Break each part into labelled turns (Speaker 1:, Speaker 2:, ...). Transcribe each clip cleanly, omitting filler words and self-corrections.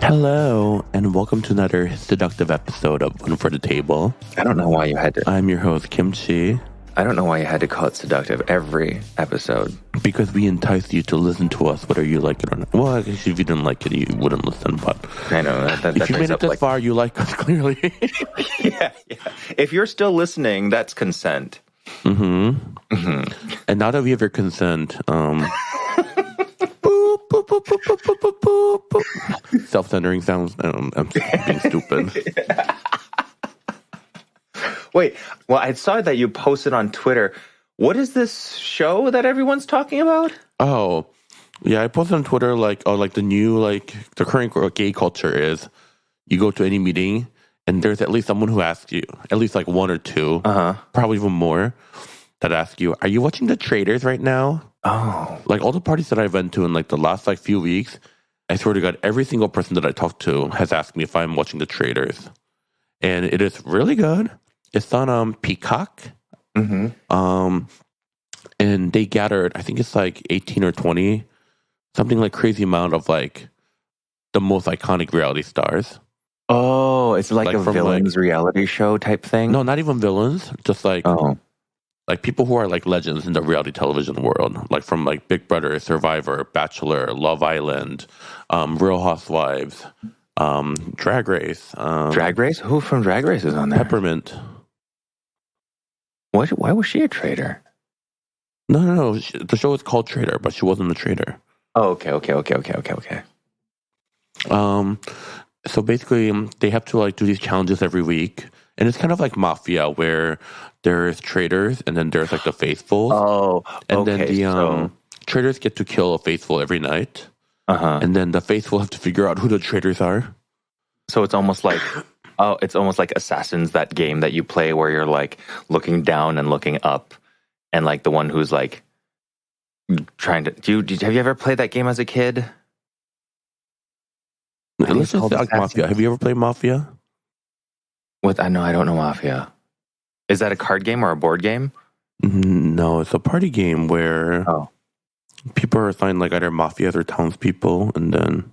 Speaker 1: Hello, and welcome to another seductive episode of One for the Table.
Speaker 2: I don't know why you had to.
Speaker 1: I'm your host, Kimchi.
Speaker 2: I don't know why you had to call it seductive every episode.
Speaker 1: Because we entice you to listen to us, whether you like it or not. Well, I guess if you didn't like it, you wouldn't listen. But
Speaker 2: I know that
Speaker 1: if you made it this far, you like us clearly.
Speaker 2: yeah. If you're still listening, that's consent.
Speaker 1: Mm-hmm. And now that we have your consent, boop, boop, boop, boop, boop, boop, boop, boop. Self-centering sounds. I'm being stupid.
Speaker 2: Wait, well, I saw that you posted on Twitter. What is this show that everyone's talking about?
Speaker 1: Oh, yeah, I posted on Twitter the current gay culture is you go to any meeting and there's at least someone who asks you, at least like one or two, probably even more, that ask you, are you watching the Traitors right now?
Speaker 2: Oh.
Speaker 1: Like all the parties that I've been to in like the last like few weeks, I swear to God, every single person that I talked to has asked me if I'm watching the Traitors. And it is really good. It's on Peacock. Mm-hmm. And they gathered, I think it's like 18 or 20, something like crazy amount of like the most iconic reality stars.
Speaker 2: Oh, it's like a villains reality show type thing?
Speaker 1: No, not even villains. Just like people who are like legends in the reality television world. Like from like Big Brother, Survivor, Bachelor, Love Island, Real Housewives, Drag Race.
Speaker 2: Drag Race? Who from Drag Race is on there?
Speaker 1: Peppermint.
Speaker 2: What? Why was she a traitor?
Speaker 1: No. The show is called Traitor, but she wasn't a traitor.
Speaker 2: Oh, okay.
Speaker 1: So basically, they have to like do these challenges every week, and it's kind of like Mafia, where there's traitors and then there's like the faithfuls.
Speaker 2: Oh,
Speaker 1: and then the traitors get to kill a faithful every night, and then the faithful have to figure out who the traitors are.
Speaker 2: So it's almost like. Oh, it's almost like Assassins, that game that you play where you're like looking down and looking up, and like the one who's like trying to. Have you ever played that game as a kid?
Speaker 1: Let's just say like Mafia. Have you ever played Mafia?
Speaker 2: I don't know Mafia. Is that a card game or a board game?
Speaker 1: No, it's a party game where people are assigned like either mafias or townspeople, and then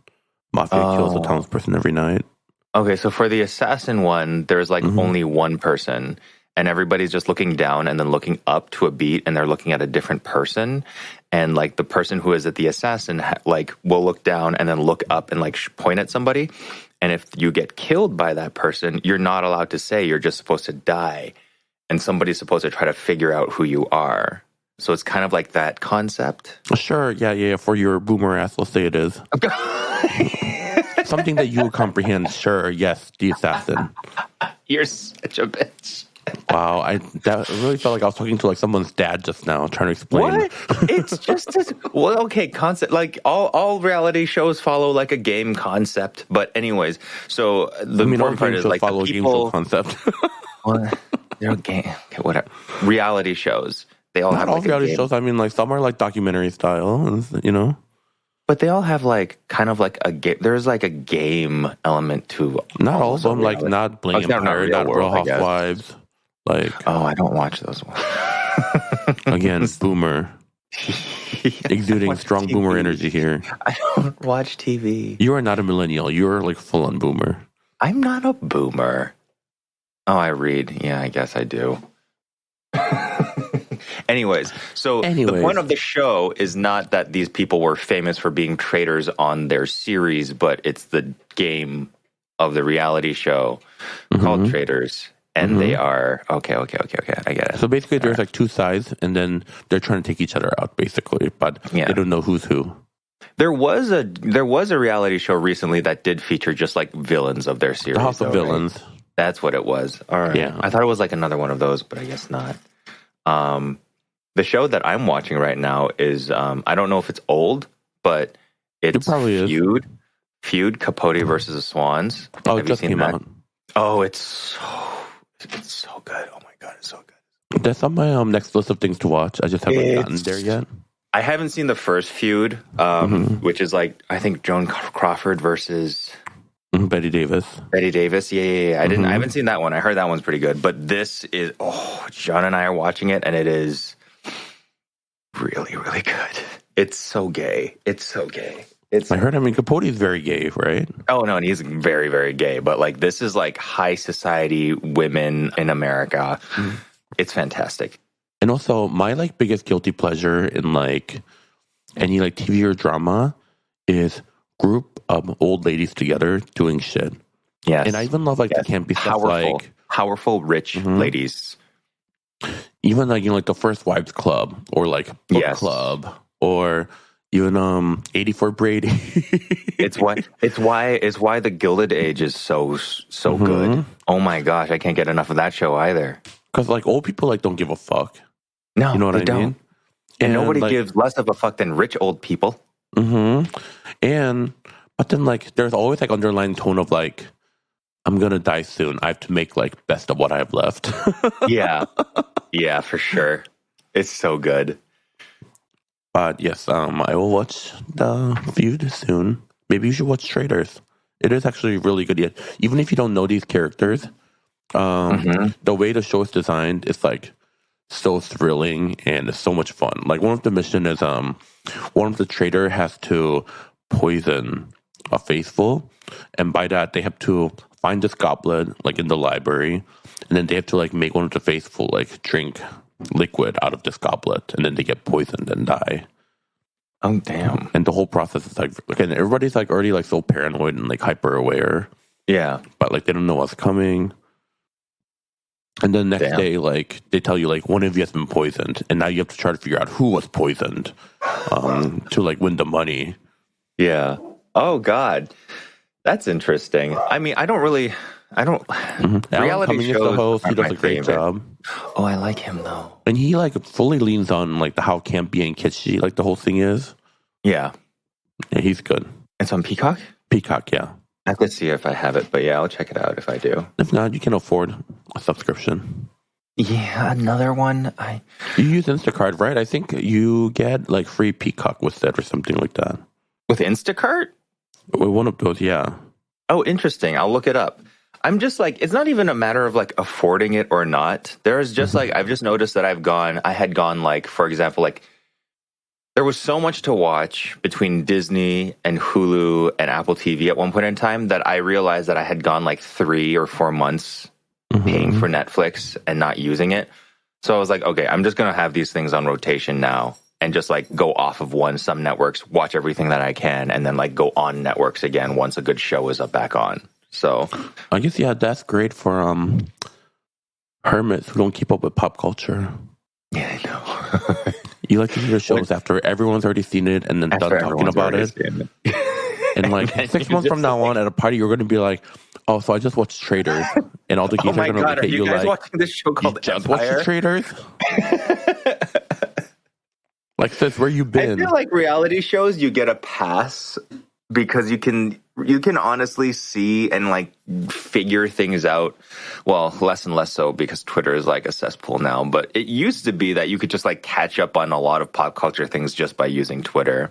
Speaker 1: Mafia kills a townsperson every night.
Speaker 2: Okay, so for the assassin one, there's like only one person, and everybody's just looking down and then looking up to a beat, and they're looking at a different person, and like the person who is at the assassin like will look down and then look up and like point at somebody, and if you get killed by that person, you're not allowed to say, you're just supposed to die, and somebody's supposed to try to figure out who you are. So it's kind of like that concept.
Speaker 1: Sure, yeah. For your boomer ass, let's say it is. Something that you would comprehend, sure, yes, the assassin.
Speaker 2: You're such a bitch.
Speaker 1: Wow, that really felt like I was talking to like someone's dad just now, trying to explain.
Speaker 2: What? It's just concept. Like all reality shows follow like a game concept. But anyways, so the important part is like
Speaker 1: follow
Speaker 2: the people
Speaker 1: a game show concept.
Speaker 2: Well, they're a game. Okay, whatever. Reality shows. They all
Speaker 1: Not
Speaker 2: have
Speaker 1: all
Speaker 2: like
Speaker 1: reality shows. I mean, like some are like documentary style, you know.
Speaker 2: But they all have like kind of like a game. There's like a game element to.
Speaker 1: Not all of them. Like not Bling Empire, not Real Housewives. Like
Speaker 2: I don't watch those ones.
Speaker 1: Again, boomer. Exuding strong TV. Boomer energy here.
Speaker 2: I don't watch TV.
Speaker 1: You are not a millennial. You're like full on boomer.
Speaker 2: I'm not a boomer. Oh, I read. Yeah, I guess I do. Anyways, the point of the show is not that these people were famous for being traitors on their series, but it's the game of the reality show called Traitors. And they are okay. I get it.
Speaker 1: So basically, there's like two sides, and then they're trying to take each other out, basically. But they don't know who's who.
Speaker 2: There was a reality show recently that did feature just like villains of their series.
Speaker 1: The House of Villains.
Speaker 2: Right? That's what it was. All right.
Speaker 1: Yeah.
Speaker 2: I thought it was like another one of those, but I guess not. The show that I'm watching right now is I don't know if it's old, but it's Feud Capote versus the Swans.
Speaker 1: Oh, it just came out.
Speaker 2: Oh, it's so good. Oh my god, it's so good.
Speaker 1: That's on my next list of things to watch. I just haven't gotten there yet.
Speaker 2: I haven't seen the first Feud, which is like I think Joan Crawford versus
Speaker 1: Betty Davis.
Speaker 2: Yeah. I haven't seen that one. I heard that one's pretty good. But this is John and I are watching it, and it is really, really good. It's so gay. It's
Speaker 1: I heard. I mean, Capote is very gay, right?
Speaker 2: oh no, and he's very, very gay. But like this is like high society women in America. It's fantastic.
Speaker 1: And also, my like biggest guilty pleasure in like any like TV or drama is group of old ladies together doing shit.
Speaker 2: Yes.
Speaker 1: And I even love like the campy stuff, like
Speaker 2: powerful, rich ladies.
Speaker 1: even like like the First Wives Club or like Book Club or even 84 Brady.
Speaker 2: it's why the Gilded Age is so good. Oh my gosh, I can't get enough of that show either.
Speaker 1: Because like old people like don't give a fuck.
Speaker 2: No,
Speaker 1: you know what I
Speaker 2: don't.
Speaker 1: mean?
Speaker 2: And nobody gives less of a fuck than rich old people.
Speaker 1: And but then like there's always like underlying tone of like, I'm gonna die soon. I have to make like best of what I have left.
Speaker 2: Yeah, for sure. It's so good.
Speaker 1: But yes, I will watch the Feud soon. Maybe you should watch Traitors. It is actually really good. Yet, even if you don't know these characters, the way the show is designed is like so thrilling and it's so much fun. Like one of the mission is one of the traitor has to poison a faithful, and by that they have to find this goblet like in the library, and then they have to like make one of the faithful like drink liquid out of this goblet, and then they get poisoned and die.
Speaker 2: Oh damn!
Speaker 1: And the whole process is like, again, everybody's like already like so paranoid and like hyper aware.
Speaker 2: Yeah,
Speaker 1: but like they don't know what's coming. And then the next day, like they tell you like one of you has been poisoned, and now you have to try to figure out who was poisoned to like win the money.
Speaker 2: Yeah. Oh God, that's interesting. I mean, I don't. Reality
Speaker 1: Alan shows. The host, he does a great job.
Speaker 2: Oh, I like him though,
Speaker 1: and he like fully leans on like the how campy and kitschy like the whole thing is.
Speaker 2: Yeah,
Speaker 1: he's good.
Speaker 2: It's on Peacock.
Speaker 1: Peacock, yeah.
Speaker 2: I have to see if I have it, but yeah, I'll check it out if I do.
Speaker 1: If not, you can afford a subscription.
Speaker 2: Yeah, another one.
Speaker 1: You use Instacart, right? I think you get like free Peacock with that or something like that.
Speaker 2: With Instacart?
Speaker 1: With one of those, yeah.
Speaker 2: Oh, interesting. I'll look it up. I'm just like, it's not even a matter of like affording it or not. There is just like, I've just noticed that I had gone like, for example, like there was so much to watch between Disney and Hulu and Apple TV at one point in time that I realized that I had gone like 3 or 4 months paying for Netflix and not using it. So I was like, okay, I'm just going to have these things on rotation now and just like go off of some networks, watch everything that I can, and then like go on networks again once a good show is back on. So
Speaker 1: I guess, yeah, that's great for hermits who don't keep up with pop culture.
Speaker 2: Yeah, I know.
Speaker 1: You like to see the shows after everyone's already seen it and then done talking about it. And like 6 months from now on at a party, you're going to be like, oh, so I just watched Traitors. And all the geeks are going to look at you like,
Speaker 2: watching this show called
Speaker 1: you just watched Traitors? Like, sis, where you been?
Speaker 2: I feel like reality shows, you get a pass because you can honestly see and like figure things out. Well, less and less so because Twitter is like a cesspool now. But it used to be that you could just like catch up on a lot of pop culture things just by using Twitter.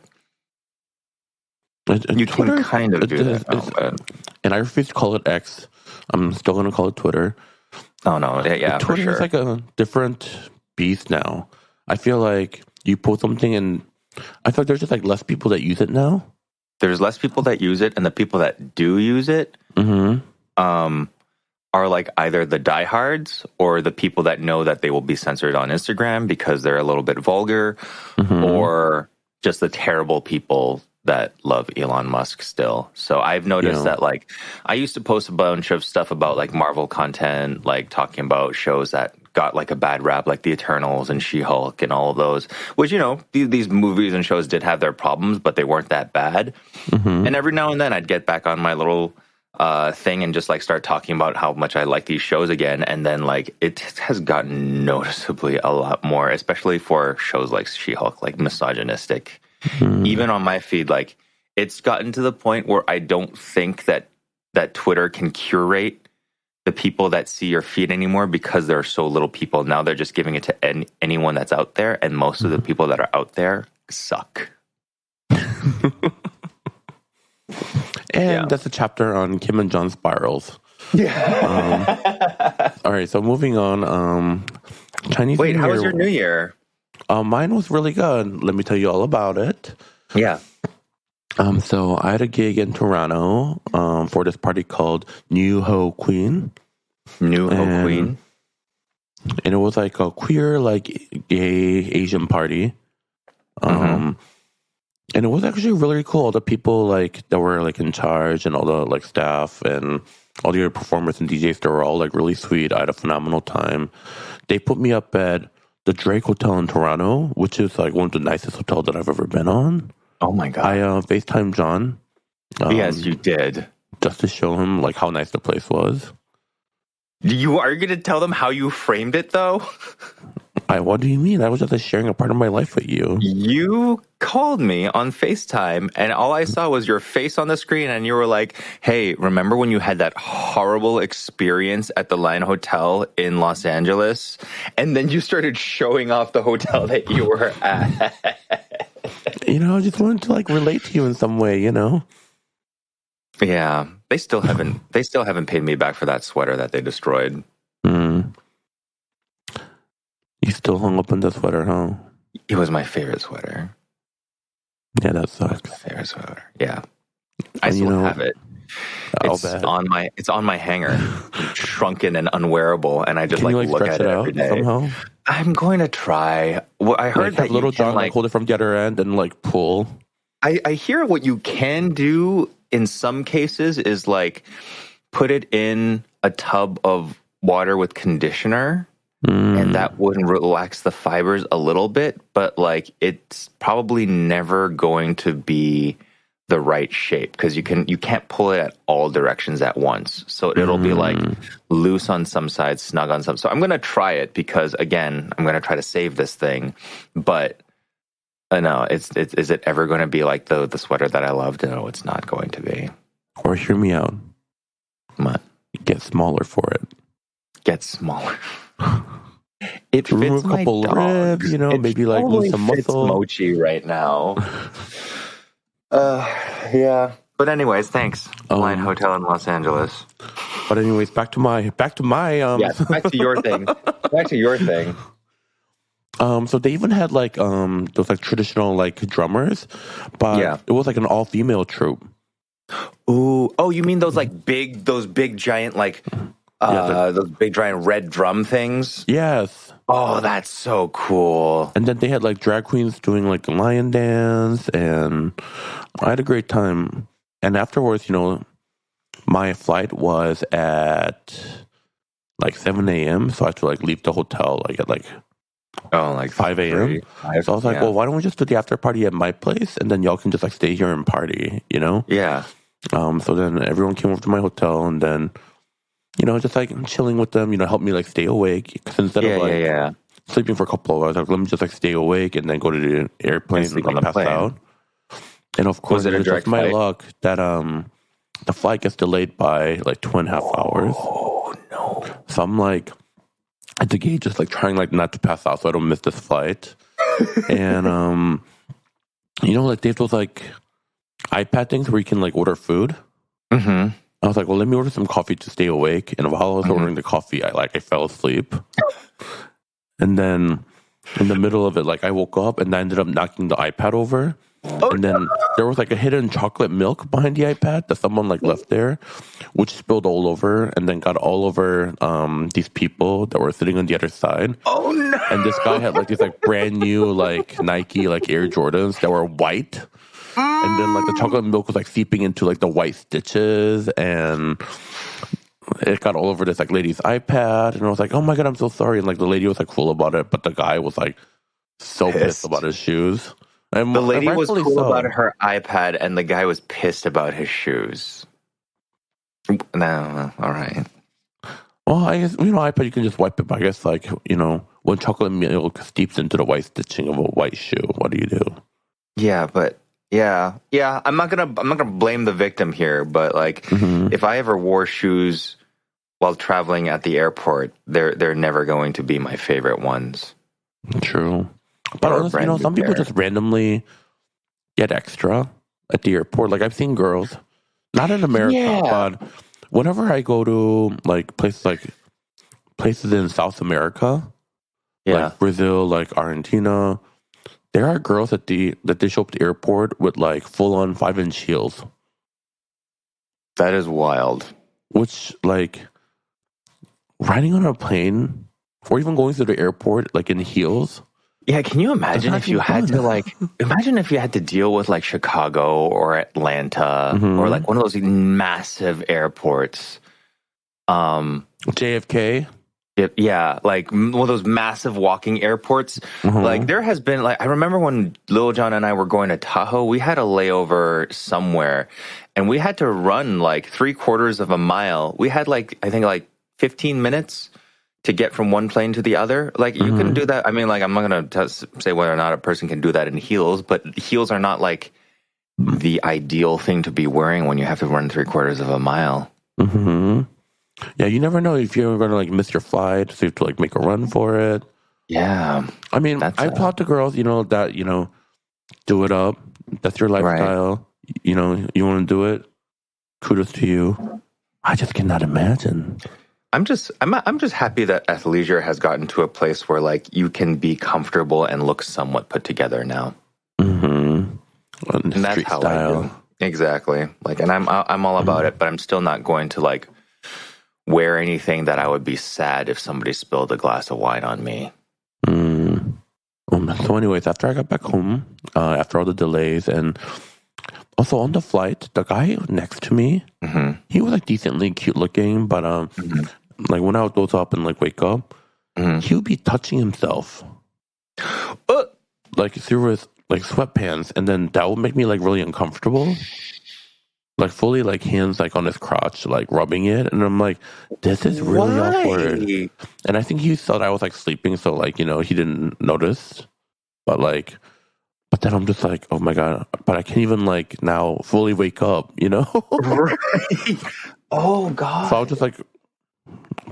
Speaker 2: You Twitter, can kind of do that.
Speaker 1: And I refuse to call it X. I'm still going to call it Twitter.
Speaker 2: Oh, no. Yeah,
Speaker 1: Twitter
Speaker 2: for sure.
Speaker 1: is like a different beast now. I feel like you post something and I feel like there's just like less people that use it now.
Speaker 2: There's less people that use it, and the people that do use it are like either the diehards or the people that know that they will be censored on Instagram because they're a little bit vulgar, or just the terrible people that love Elon Musk still. So I've noticed that like I used to post a bunch of stuff about like Marvel content, like talking about shows that got like a bad rap, like The Eternals and She-Hulk and all of those, which, you know, these movies and shows did have their problems, but they weren't that bad. And every now and then I'd get back on my little thing and just like start talking about how much I like these shows again. And then like it has gotten noticeably a lot more, especially for shows like She-Hulk, like misogynistic. Even on my feed, like it's gotten to the point where I don't think that Twitter can curate the people that see your feed anymore because there are so little people. Now they're just giving it to anyone that's out there, and most of the people that are out there suck.
Speaker 1: And that's a chapter on Kim and John spirals. Yeah. All right, so moving on. Chinese
Speaker 2: Wait,
Speaker 1: New
Speaker 2: how
Speaker 1: Year.
Speaker 2: was your New Year?
Speaker 1: Mine was really good. Let me tell you all about it.
Speaker 2: Yeah.
Speaker 1: So I had a gig in Toronto for this party called New Ho Queen,
Speaker 2: New Ho
Speaker 1: and
Speaker 2: Queen.
Speaker 1: and it was like a queer, like gay Asian party. Um, and it was actually really cool. All the people like that were like in charge, and all the like staff, and all the other performers and DJs, they were all like really sweet. I had a phenomenal time. They put me up at the Drake Hotel in Toronto, which is like one of the nicest hotels that I've ever been on.
Speaker 2: Oh my
Speaker 1: I
Speaker 2: god.
Speaker 1: FaceTimed John,
Speaker 2: Yes, you
Speaker 1: um,
Speaker 2: did.
Speaker 1: just to show him like how nice the place was.
Speaker 2: You are going to tell them how you framed it, though?
Speaker 1: What do you mean? I was just like, sharing a part of my life with you.
Speaker 2: You called me on FaceTime, and all I saw was your face on the screen, and you were like, hey, remember when you had that horrible experience at the Lion Hotel in Los Angeles? And then you started showing off the hotel that you were at.
Speaker 1: I just wanted to like relate to you in some way.
Speaker 2: Yeah, they still haven't paid me back for that sweater that they destroyed.
Speaker 1: Mm. You still hung up on the sweater, huh?
Speaker 2: It was my favorite sweater.
Speaker 1: Yeah, that
Speaker 2: It was
Speaker 1: sucks.
Speaker 2: my favorite sweater. Yeah. I
Speaker 1: And,
Speaker 2: still have it.
Speaker 1: I'll
Speaker 2: It's
Speaker 1: bet.
Speaker 2: on my hanger, shrunken and unwearable, and I just
Speaker 1: Can you
Speaker 2: look
Speaker 1: stretch
Speaker 2: at
Speaker 1: it
Speaker 2: it every
Speaker 1: out
Speaker 2: day.
Speaker 1: somehow?
Speaker 2: I'm going to try. Well, I heard
Speaker 1: Like have
Speaker 2: that you
Speaker 1: little
Speaker 2: can
Speaker 1: John hold it from the other end and like pull.
Speaker 2: I hear what you can do in some cases is like put it in a tub of water with conditioner. And that would relax the fibers a little bit, but like it's probably never going to be the right shape because you can't pull it at all directions at once. So it'll be like loose on some sides, snug on some. So I'm gonna try it because again, I'm gonna try to save this thing. But no, is it ever going to be like the sweater that I loved? No, it's not going to be.
Speaker 1: Or hear me out.
Speaker 2: What?
Speaker 1: Get smaller for it.
Speaker 2: Get smaller. It fits
Speaker 1: Remove a
Speaker 2: my
Speaker 1: couple
Speaker 2: dogs.
Speaker 1: ribs,
Speaker 2: It
Speaker 1: maybe like lose
Speaker 2: totally
Speaker 1: some
Speaker 2: fits
Speaker 1: muscle.
Speaker 2: Mochi right now. Yeah. But anyways, thanks. Lion Hotel in Los Angeles.
Speaker 1: But anyways, back to my
Speaker 2: Yes, back to your thing. Back to your thing.
Speaker 1: So they even had like those like traditional like drummers, but it was like an all female troupe.
Speaker 2: Ooh. Oh, you mean those big giant those big giant red drum things?
Speaker 1: Yes.
Speaker 2: Oh, that's so cool.
Speaker 1: And then they had like drag queens doing like the lion dance, and I had a great time. And afterwards, my flight was at like 7 a.m. So I had to like leave the hotel like at like 5 a.m. So I was like, well, why don't we just do the after party at my place, and then y'all can just like stay here and party,
Speaker 2: Yeah.
Speaker 1: So then everyone came over to my hotel, and then just like chilling with them, help me like stay awake. Because instead of like sleeping for a couple of hours, like, let me just like stay awake and then go to the airplane and like pass out. And of course, it was just my luck that the flight gets delayed by like 2.5 hours.
Speaker 2: Oh no!
Speaker 1: So I'm like at the gate, just like trying like not to pass out so I don't miss this flight. And like they have those like iPad things where you can like order food.
Speaker 2: Mm-hmm.
Speaker 1: I was like, well, let me order some coffee to stay awake. And while I was ordering the coffee, I fell asleep. And then in the middle of it, like I woke up and I ended up knocking the iPad over. And then there was like a hidden chocolate milk behind the iPad that someone like left there, which spilled all over and then got all over these people that were sitting on the other side.
Speaker 2: Oh no!
Speaker 1: And this guy had like these like brand new like Nike like Air Jordans that were white. And then like the chocolate milk was like seeping into like the white stitches, and it got all over this like lady's iPad. And I was like, oh my God, I'm so sorry. And like the lady was like cool about it, but the guy was like so pissed about his shoes. And
Speaker 2: the lady was cool about
Speaker 1: her
Speaker 2: iPad, and the guy was pissed about his shoes. No, all right.
Speaker 1: Well, I guess iPad you can just wipe it. But I guess like when chocolate milk steeps into the white stitching of a white shoe, what do you do?
Speaker 2: Yeah, but yeah. I'm not gonna blame the victim here, but like if I ever wore shoes while traveling at the airport, they're never going to be my favorite ones.
Speaker 1: True. But honestly, some people just randomly get extra at the airport. Like I've seen girls, not in America, but whenever I go to like places in South America, like Brazil, like Argentina, There are girls that they show up at the airport with like full on 5-inch heels.
Speaker 2: That is wild.
Speaker 1: Which, like, riding on a plane or even going to the airport like in heels.
Speaker 2: Yeah, can you imagine if you had to imagine if you had to deal with like Chicago or Atlanta or like one of those massive airports.
Speaker 1: JFK.
Speaker 2: Yeah, like one of those massive walking airports. Like there has been I remember when Lil Jon and I were going to Tahoe, we had a layover somewhere and we had to run like 3/4 of a mile. We had I think 15 minutes to get from one plane to the other. Like you can do that. I mean, I'm not going to say whether or not a person can do that in heels, but heels are not like the ideal thing to be wearing when you have to run 3/4 of a mile.
Speaker 1: Yeah, you never know if you're going to miss your flight, so you have to make a run for it.
Speaker 2: Yeah.
Speaker 1: I mean, I've taught the girls, that, do it up. That's your lifestyle. Right. You want to do it. Kudos to you. I just cannot imagine.
Speaker 2: I'm just happy that athleisure has gotten to a place where you can be comfortable and look somewhat put together now.
Speaker 1: And that's how style.
Speaker 2: I do. Exactly. And I'm all about it, but I'm still not going to wear anything that I would be sad if somebody spilled a glass of wine on me.
Speaker 1: So anyways, after I got back home, after all the delays, and also on the flight, the guy next to me, he was decently cute looking, but when I would go up and wake up, he would be touching himself. Through his sweatpants, and then that would make me really uncomfortable. Fully hands on his crotch, rubbing it, and I'm like, this is really awkward. And I think he thought I was sleeping, so he didn't notice. But then I'm just oh my god! But I can't even now fully wake up,
Speaker 2: Right. Oh god!
Speaker 1: So I'll just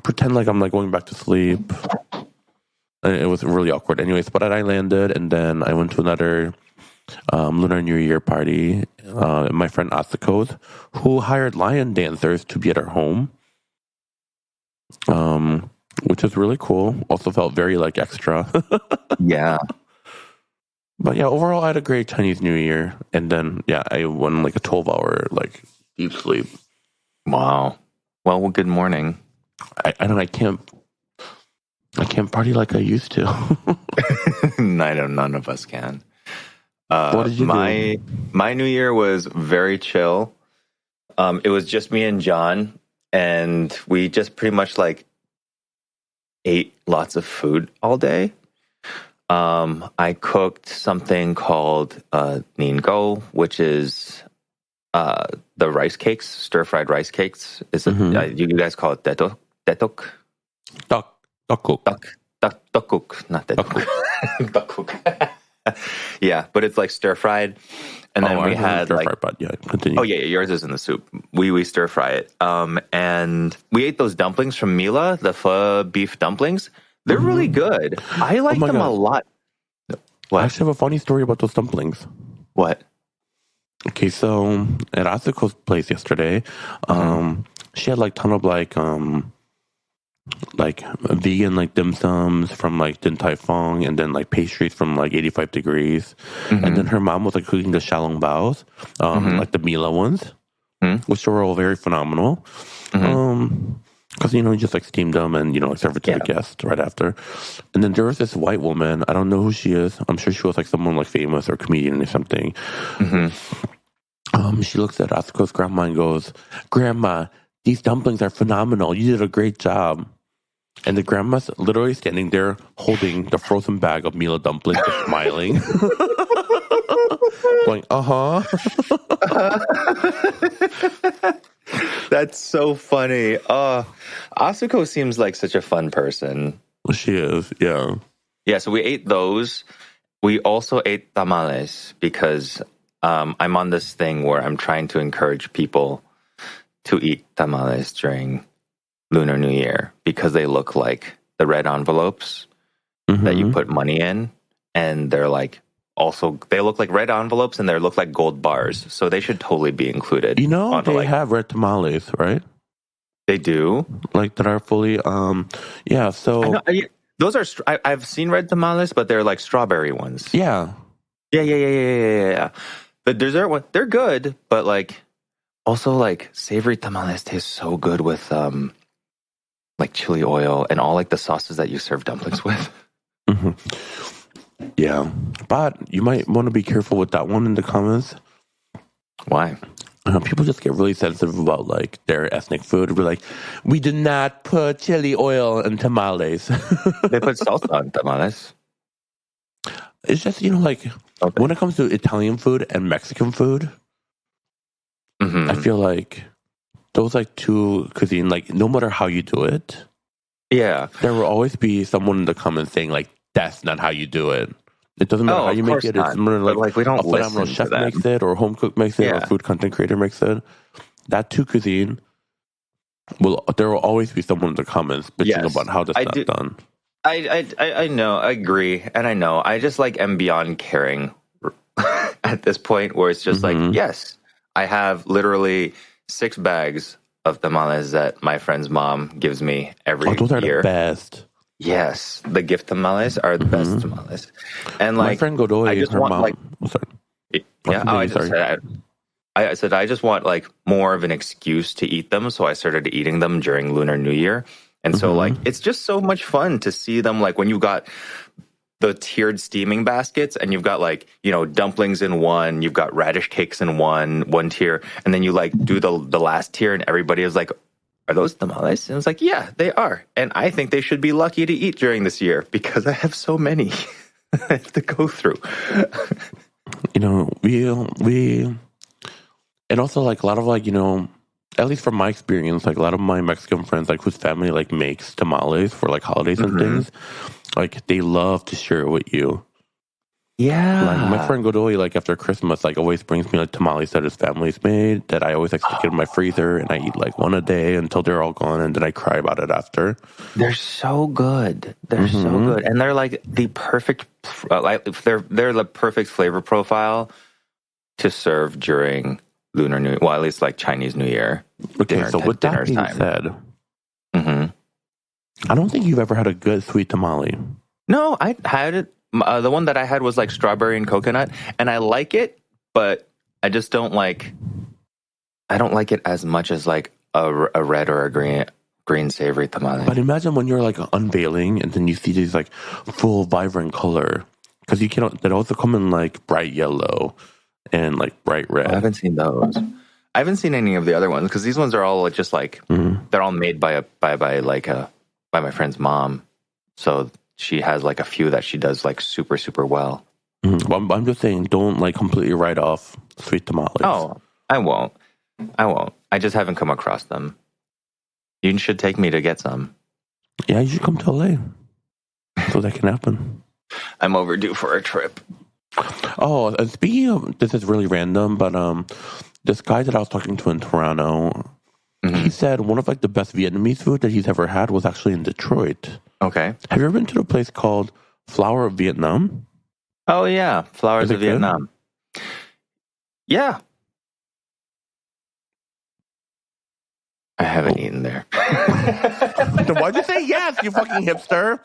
Speaker 1: pretend I'm going back to sleep. And it was really awkward. Anyways, but I landed, and then I went to another Lunar New Year party. My friend Asiko's, who hired lion dancers to be at her home, which was really cool. Also felt very extra.
Speaker 2: Yeah.
Speaker 1: But yeah, overall I had a great Chinese New Year, and then I went a 12-hour deep sleep.
Speaker 2: Wow. Well, good morning.
Speaker 1: I can't party like I used to.
Speaker 2: None of us can.
Speaker 1: What did you do?
Speaker 2: My New Year was very chill. It was just me and John, and we just pretty much ate lots of food all day. I cooked something called Ninggo, which is the rice cakes, stir-fried rice cakes. You guys call it detok?
Speaker 1: Dukkuk.
Speaker 2: Dukkuk, not detok. Dukkuk. Yeah, but it's stir-fried. And then we had
Speaker 1: but yeah, continue.
Speaker 2: Oh yeah, yours is in the soup. We stir fry it. And we ate those dumplings from Mila, the pho beef dumplings. They're really good. I like them a lot.
Speaker 1: What? I actually have a funny story about those dumplings.
Speaker 2: What?
Speaker 1: Okay, so at Asiko's place yesterday, she had ton of vegan dim sums from Din Tai Fung, and then pastries from 85 degrees, and then her mom was cooking the xiaolong baos, the Mila ones, which were all very phenomenal. Because you just steam them and serve it to the guest right after. And then there was this white woman. I don't know who she is. I'm sure she was someone famous or comedian or something. She looks at Asuko's grandma and goes, "Grandma, these dumplings are phenomenal. You did a great job." And the grandma's literally standing there holding the frozen bag of Mila dumplings, just smiling. Going,
Speaker 2: That's so funny. Asuko seems like such a fun person.
Speaker 1: She is, yeah.
Speaker 2: Yeah, so we ate those. We also ate tamales because I'm on this thing where I'm trying to encourage people to eat tamales during Lunar New Year because they look like the red envelopes that you put money in, and they're they look like red envelopes and they look like gold bars, so they should totally be included.
Speaker 1: They have red tamales, right?
Speaker 2: They do,
Speaker 1: that are fully yeah. So
Speaker 2: those are I've seen red tamales, but they're strawberry ones.
Speaker 1: Yeah,
Speaker 2: Yeah. The dessert one, they're good, but like also like savory tamales taste so good with like chili oil and all like the sauces that you serve dumplings with.
Speaker 1: Hmm. Yeah, but you might want to be careful with that one in the comments.
Speaker 2: Why?
Speaker 1: People just get really sensitive about like their ethnic food. We're like, we did not put chili oil in tamales.
Speaker 2: They put salsa on tamales.
Speaker 1: It's just, like
Speaker 2: Okay.
Speaker 1: when it comes to Italian food and Mexican food, I feel like those like two cuisine, like no matter how you do it,
Speaker 2: Yeah.
Speaker 1: there will always be someone in the comments saying like, that's not how you do it. It doesn't matter how
Speaker 2: Of
Speaker 1: you make
Speaker 2: course
Speaker 1: it. It's
Speaker 2: not.
Speaker 1: more
Speaker 2: But
Speaker 1: like
Speaker 2: like we
Speaker 1: a
Speaker 2: don't
Speaker 1: phenomenal
Speaker 2: listen to
Speaker 1: chef
Speaker 2: them.
Speaker 1: makes it, or a home cook makes it, or a
Speaker 2: Yeah.
Speaker 1: food content creator makes it. That two cuisine there will always be someone in the comments bitching
Speaker 2: Yes.
Speaker 1: about how that's not done.
Speaker 2: I know, I agree, and I know. I just like am beyond caring at this point where it's just like, yes, I have literally 6 bags of tamales that my friend's mom gives me every
Speaker 1: Those are
Speaker 2: year.
Speaker 1: the best.
Speaker 2: Yes, the gift tamales are the best tamales. And like
Speaker 1: My friend Godoy,
Speaker 2: I just
Speaker 1: her
Speaker 2: want
Speaker 1: mom.
Speaker 2: like
Speaker 1: Sorry.
Speaker 2: yeah,
Speaker 1: Sorry.
Speaker 2: I said I just want like more of an excuse to eat them, so I started eating them during Lunar New Year. And so like it's just so much fun to see them like when you've got the tiered steaming baskets and you've got like, dumplings in one, you've got radish cakes in one tier, and then you like do the last tier and everybody is like, are those tamales? And it's like, yeah, they are. And I think they should be lucky to eat during this year because I have so many I have to go through.
Speaker 1: We and also like a lot of like, at least from my experience, like a lot of my Mexican friends, like whose family like makes tamales for like holidays and things, like they love to share it with you.
Speaker 2: Yeah.
Speaker 1: Like my friend Godoy, like after Christmas, like always brings me like tamales that his family's made that I always like stick in my freezer and I eat like one a day until they're all gone and then I cry about it after.
Speaker 2: They're so good. They're so good, and they're like the perfect, like they're the perfect flavor profile to serve during Lunar New, well, at least like Chinese New Year.
Speaker 1: Okay, so with that being said, I don't think you've ever had a good sweet tamale.
Speaker 2: No, I had it. The one that I had was like strawberry and coconut, and I like it, but I just don't like. I don't like it as much as like a red or a green savory tamale.
Speaker 1: But imagine when you're like unveiling and then you see these like full vibrant color, because you cannot. They also come in like bright yellow and like bright red.
Speaker 2: I haven't seen those. I haven't seen any of the other ones because these ones are all just like they're all made by my friend's mom. So she has like a few that she does like super, super well.
Speaker 1: Well, I'm just saying, don't like completely write off sweet tamales.
Speaker 2: Oh, I won't. I just haven't come across them. You should take me to get some.
Speaker 1: Yeah, you should come to LA so that can happen.
Speaker 2: I'm overdue for a trip.
Speaker 1: Oh, and speaking of, this is really random, but this guy that I was talking to in Toronto, he said one of like the best Vietnamese food that he's ever had was actually in Detroit.
Speaker 2: Okay.
Speaker 1: Have you ever been to a place called Flower of Vietnam?
Speaker 2: Oh yeah, Flowers of Vietnam. Yeah. I haven't eaten there.
Speaker 1: Then why'd you say yes, you fucking hipster?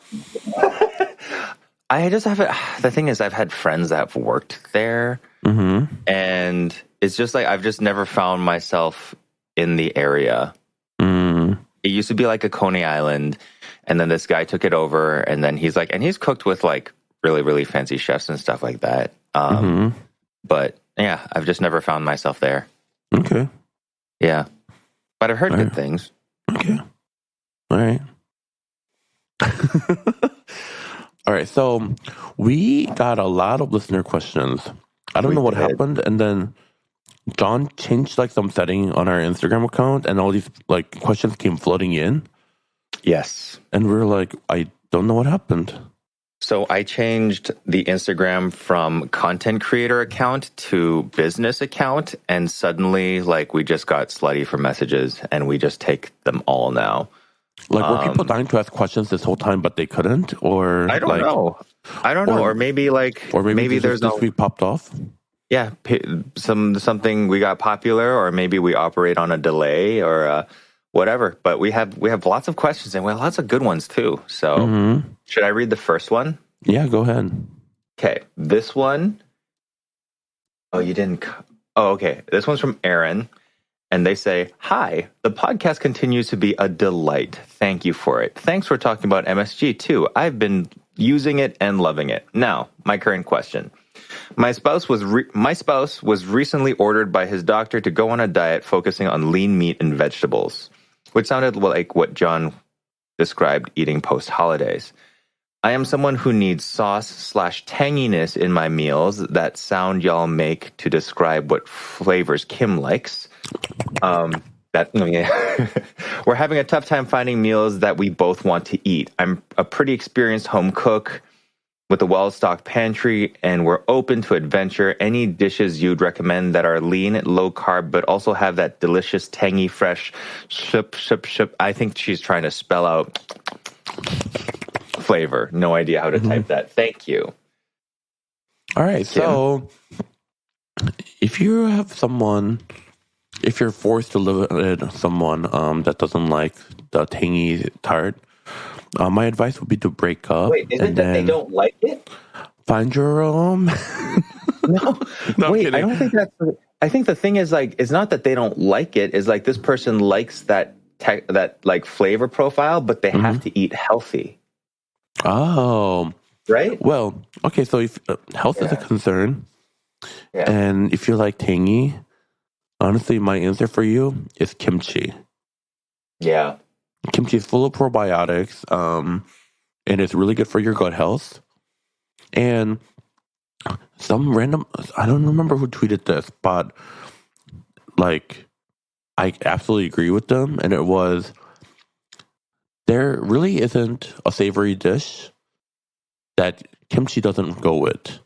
Speaker 2: I just haven't. The thing is, I've had friends that have worked there, and it's just like I've just never found myself in the area. It used to be like a Coney Island, and then this guy took it over, and then he's like, and he's cooked with like really, really fancy chefs and stuff like that. But yeah, I've just never found myself there.
Speaker 1: Okay.
Speaker 2: Yeah. But I've heard good things.
Speaker 1: Okay. All right. All right. So we got a lot of listener questions. I don't know what happened. And then John changed like some setting on our Instagram account and all these like questions came flooding in.
Speaker 2: Yes.
Speaker 1: And we were like, I don't know what happened.
Speaker 2: So I changed the Instagram from content creator account to business account, and suddenly, like, we just got slutty for messages, and we just take them all now.
Speaker 1: Like, were people dying to ask questions this whole time, but they couldn't? Or
Speaker 2: I don't know. I don't know. Or maybe maybe there's
Speaker 1: this week popped off.
Speaker 2: Yeah, something we got popular, or maybe we operate on a delay, or whatever. But we have lots of questions, and we have lots of good ones too. So should I read the first one?
Speaker 1: Yeah, go ahead.
Speaker 2: Okay, this one Oh, you didn't. Oh, okay. This one's from Aaron. And they say, "Hi, the podcast continues to be a delight. Thank you for it. Thanks for talking about MSG too. I've been using it and loving it. Now, my current question. My spouse was recently ordered by his doctor to go on a diet focusing on lean meat and vegetables, which sounded like what John described eating post-holidays. I am someone who needs sauce/tanginess in my meals. That sound y'all make to describe what flavors Kim likes. We're having a tough time finding meals that we both want to eat. I'm a pretty experienced home cook with a well-stocked pantry, and we're open to adventure. Any dishes you'd recommend that are lean, low carb, but also have that delicious, tangy, fresh ship. I think she's trying to spell out flavor. No idea how to type that. Thank you.
Speaker 1: All right. So if you have someone, if you're forced to live with someone that doesn't like the tangy tart, my advice would be to break up.
Speaker 2: Wait, is it that they don't like it?
Speaker 1: Find your
Speaker 2: No, wait, I don't think that's. I think the thing is like, it's not that they don't like it. It's like this person likes that like flavor profile, but they have to eat healthy.
Speaker 1: Oh,
Speaker 2: right.
Speaker 1: Well, okay. So if health is a concern, and if you like tangy, honestly, my answer for you is kimchi.
Speaker 2: Yeah.
Speaker 1: Kimchi is full of probiotics, and it's really good for your gut health. And some random, I don't remember who tweeted this, but like, I absolutely agree with them. And it was, there really isn't a savory dish that kimchi doesn't go with.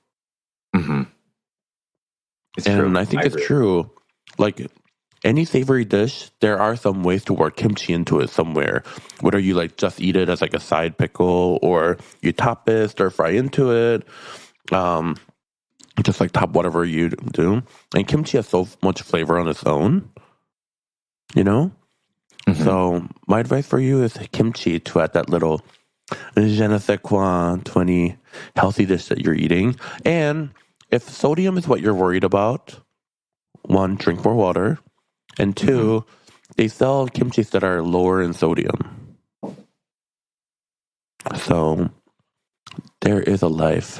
Speaker 2: Mm-hmm.
Speaker 1: And true. I think it's true. Like, any savory dish, there are some ways to work kimchi into it somewhere. Whether you like just eat it as like a side pickle, or you top it, stir fry into it, just like top whatever you do. And kimchi has so much flavor on its own, you know? Mm-hmm. So my advice for you is kimchi to add that little je ne sais quoi 20 healthy dish that you're eating. And if sodium is what you're worried about, one, drink more water. And two, they sell kimchis that are lower in sodium. So there is a life.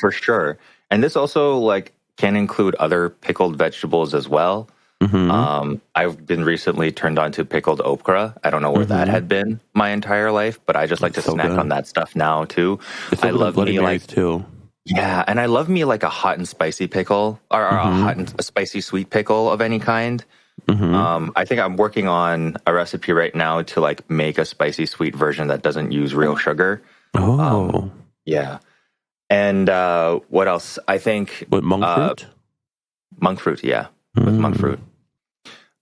Speaker 2: For sure. And this also like can include other pickled vegetables as well. Mm-hmm. I've been recently turned on to pickled okra. I don't know where that had been my entire life, but I just like to snack on that stuff now too. I love me like
Speaker 1: too.
Speaker 2: Yeah, and I love me like a hot and spicy pickle, or a hot and a spicy sweet pickle of any kind. Mm-hmm. I think I'm working on a recipe right now to like make a spicy sweet version that doesn't use real sugar.
Speaker 1: Oh,
Speaker 2: yeah. And what else? I think
Speaker 1: with monk fruit.
Speaker 2: Monk fruit, yeah, with monk fruit.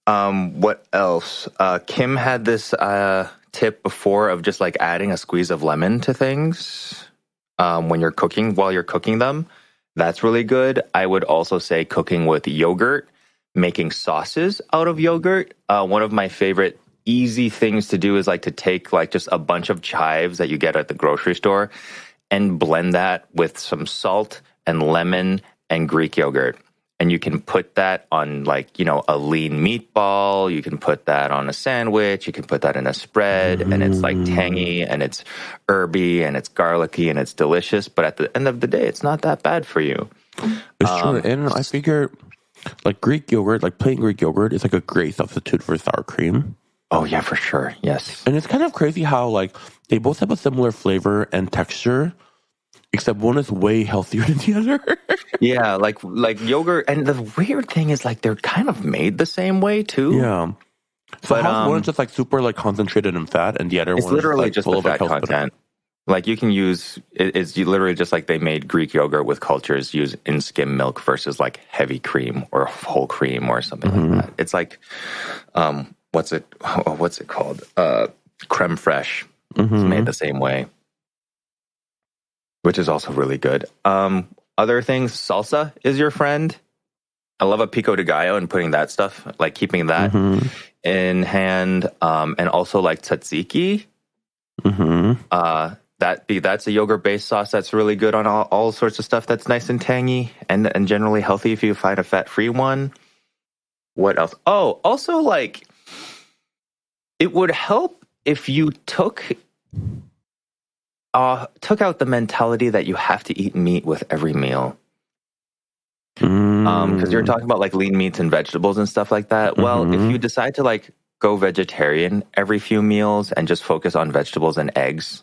Speaker 2: What else? Kim had this tip before of just like adding a squeeze of lemon to things. When you're cooking, while you're cooking them, that's really good. I would also say cooking with yogurt, making sauces out of yogurt. One of my favorite easy things to do is like to take like just a bunch of chives that you get at the grocery store and blend that with some salt and lemon and Greek yogurt. And you can put that on like, you know, a lean meatball. You can put that on a sandwich. You can put that in a spread, and it's like tangy and it's herby and it's garlicky and it's delicious. But at the end of the day, it's not that bad for you.
Speaker 1: It's true. And I figure like Greek yogurt, like plain Greek yogurt is like a great substitute for sour cream.
Speaker 2: Oh yeah, for sure. Yes.
Speaker 1: And it's kind of crazy how like they both have a similar flavor and texture, except one is way healthier than the other.
Speaker 2: Yeah, like yogurt. And the weird thing is like they're kind of made the same way too.
Speaker 1: Yeah. So but, one is just like super like concentrated in fat, and the other one is literally
Speaker 2: just the fat content. Like you can use it's literally just like they made Greek yogurt with cultures use in skim milk versus like heavy cream or whole cream or something like that. It's like what's it called? Creme fraiche. It's made the same way, which is also really good. Other things, salsa is your friend. I love a pico de gallo and putting that stuff, like keeping that in hand. And also like tzatziki. that's a yogurt-based sauce that's really good on all sorts of stuff that's nice and tangy and generally healthy if you find a fat-free one. What else? Oh, also, like, it would help if you took out the mentality that you have to eat meat with every meal. Because you're talking about like lean meats and vegetables and stuff like that. Well, if you decide to like go vegetarian every few meals and just focus on vegetables and eggs,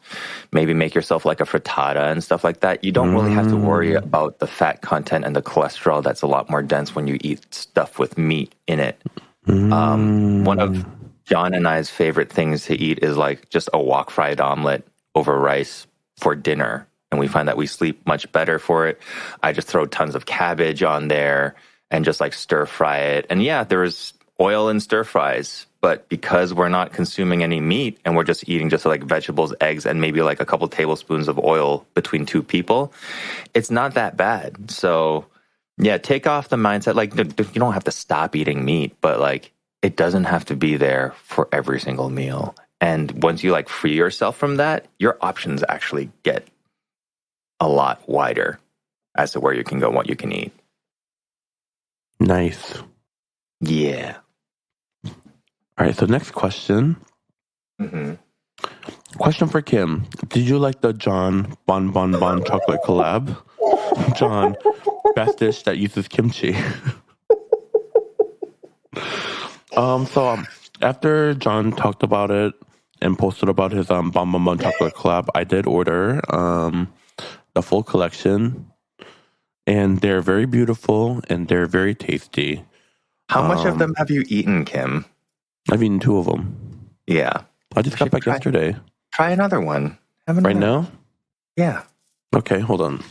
Speaker 2: maybe make yourself like a frittata and stuff like that, you don't really have to worry about the fat content and the cholesterol that's a lot more dense when you eat stuff with meat in it. One of John and I's favorite things to eat is like just a wok fried omelet over rice for dinner. And we find that we sleep much better for it. I just throw tons of cabbage on there and just like stir fry it. And yeah, there's oil in stir fries, but because we're not consuming any meat and we're just eating just like vegetables, eggs, and maybe like a couple tablespoons of oil between two people, it's not that bad. So yeah, take off the mindset. Like, you don't have to stop eating meat, but like, it doesn't have to be there for every single meal. And once you like free yourself from that, your options actually get a lot wider as to where you can go and what you can eat.
Speaker 1: Nice.
Speaker 2: Yeah.
Speaker 1: All right, so next question. Question for Kim. Did you like the John Bon chocolate collab? John, best dish that uses kimchi. So after John talked about it and posted about his Bon chocolate collab, I did order the full collection, and they're very beautiful and they're very tasty.
Speaker 2: How much of them have you eaten, Kim?
Speaker 1: I've eaten 2 of them.
Speaker 2: Yeah.
Speaker 1: I just got back yesterday.
Speaker 2: Try another one.
Speaker 1: Right now?
Speaker 2: Yeah.
Speaker 1: Okay, hold on.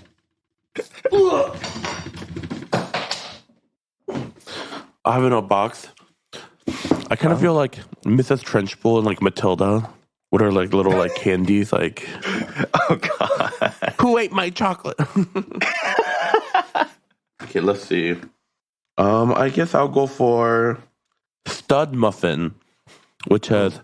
Speaker 1: I have it in a box. I kind of feel like Mrs. Trenchbull and like Matilda with her like little like candies, like,
Speaker 2: oh God,
Speaker 1: who ate my chocolate? Okay, let's see. I guess I'll go for stud muffin, which has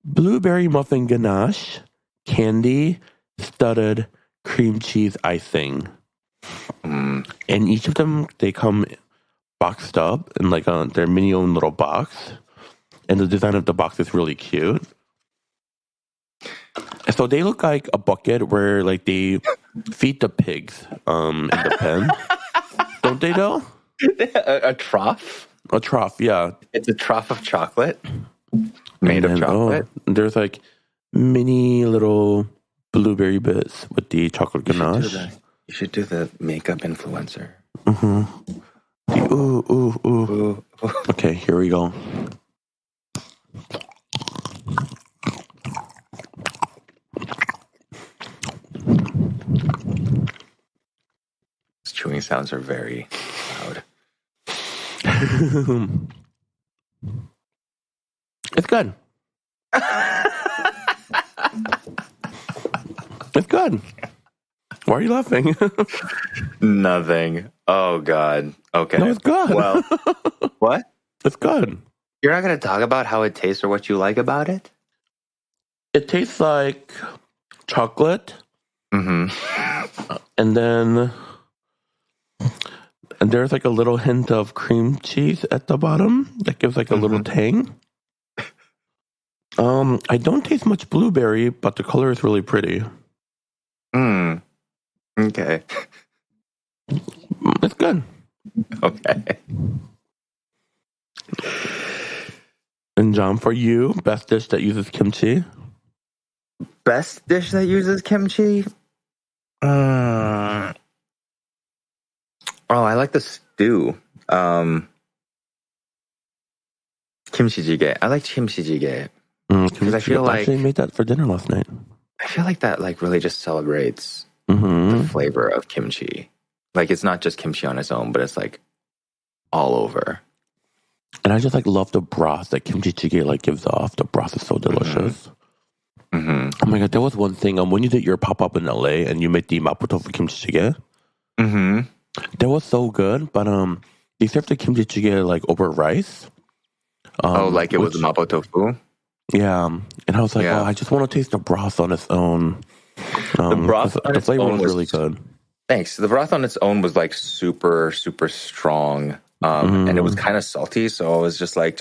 Speaker 1: blueberry muffin ganache, candy, studded cream cheese icing. And each of them, they come boxed up in like their mini own little box. And the design of the box is really cute. So they look like a bucket where like they feed the pigs in the pen. Don't they though?
Speaker 2: A trough?
Speaker 1: A trough, yeah.
Speaker 2: It's a trough of chocolate made of chocolate.
Speaker 1: There's like mini little blueberry bits with the chocolate ganache.
Speaker 2: You should do the makeup influencer.
Speaker 1: Ooh. Okay, here we go.
Speaker 2: These chewing sounds are very loud.
Speaker 1: It's good. It's good. Why are you laughing?
Speaker 2: Nothing. Oh, God. Okay.
Speaker 1: No, it's good.
Speaker 2: Well, what?
Speaker 1: It's good.
Speaker 2: You're not going to talk about how it tastes or what you like about it?
Speaker 1: It tastes like chocolate. And then there's like a little hint of cream cheese at the bottom that gives like a little tang. I don't taste much blueberry, but the color is really pretty.
Speaker 2: Okay.
Speaker 1: It's good.
Speaker 2: Okay.
Speaker 1: And John, for you, best dish that uses kimchi?
Speaker 2: Best dish that uses kimchi? Oh, I like the stew. Kimchi jjigae. I like kimchi jjigae. Because I feel like
Speaker 1: I actually made that for dinner last night.
Speaker 2: I feel like that like really just celebrates the flavor of kimchi. Like it's not just kimchi on its own, but it's like all over.
Speaker 1: And I just like love the broth that kimchi jjigae like gives off. The broth is so delicious. Oh my God, there was one thing. When you did your pop-up in LA and you made the mapo tofu kimchi jjigae, that was so good. But they served the kimchi jjigae like over rice.
Speaker 2: Like it was mapo tofu?
Speaker 1: Yeah. And I was like, I just want to taste the broth on its own.
Speaker 2: The broth on
Speaker 1: the
Speaker 2: its
Speaker 1: flavor
Speaker 2: own
Speaker 1: was
Speaker 2: was
Speaker 1: really good.
Speaker 2: Thanks. The broth on its own was like super, super strong. And it was kind of salty. So I was just like,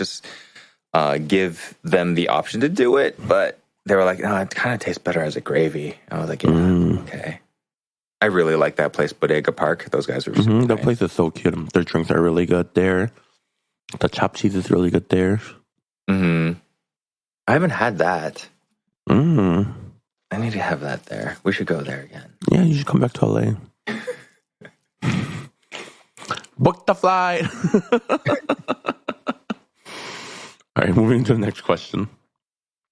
Speaker 2: give them the option to do it. But they were like, no, it kind of tastes better as a gravy. I was like, yeah, okay. I really like that place, Bodega Park. Those guys are super
Speaker 1: That
Speaker 2: nice.
Speaker 1: place is so cute. Their drinks are really good there. The chopped cheese is really good there.
Speaker 2: I haven't had that. I need to have that there. We should go there again.
Speaker 1: Yeah, you should come back to LA. Book the flight. All right, moving to the next question.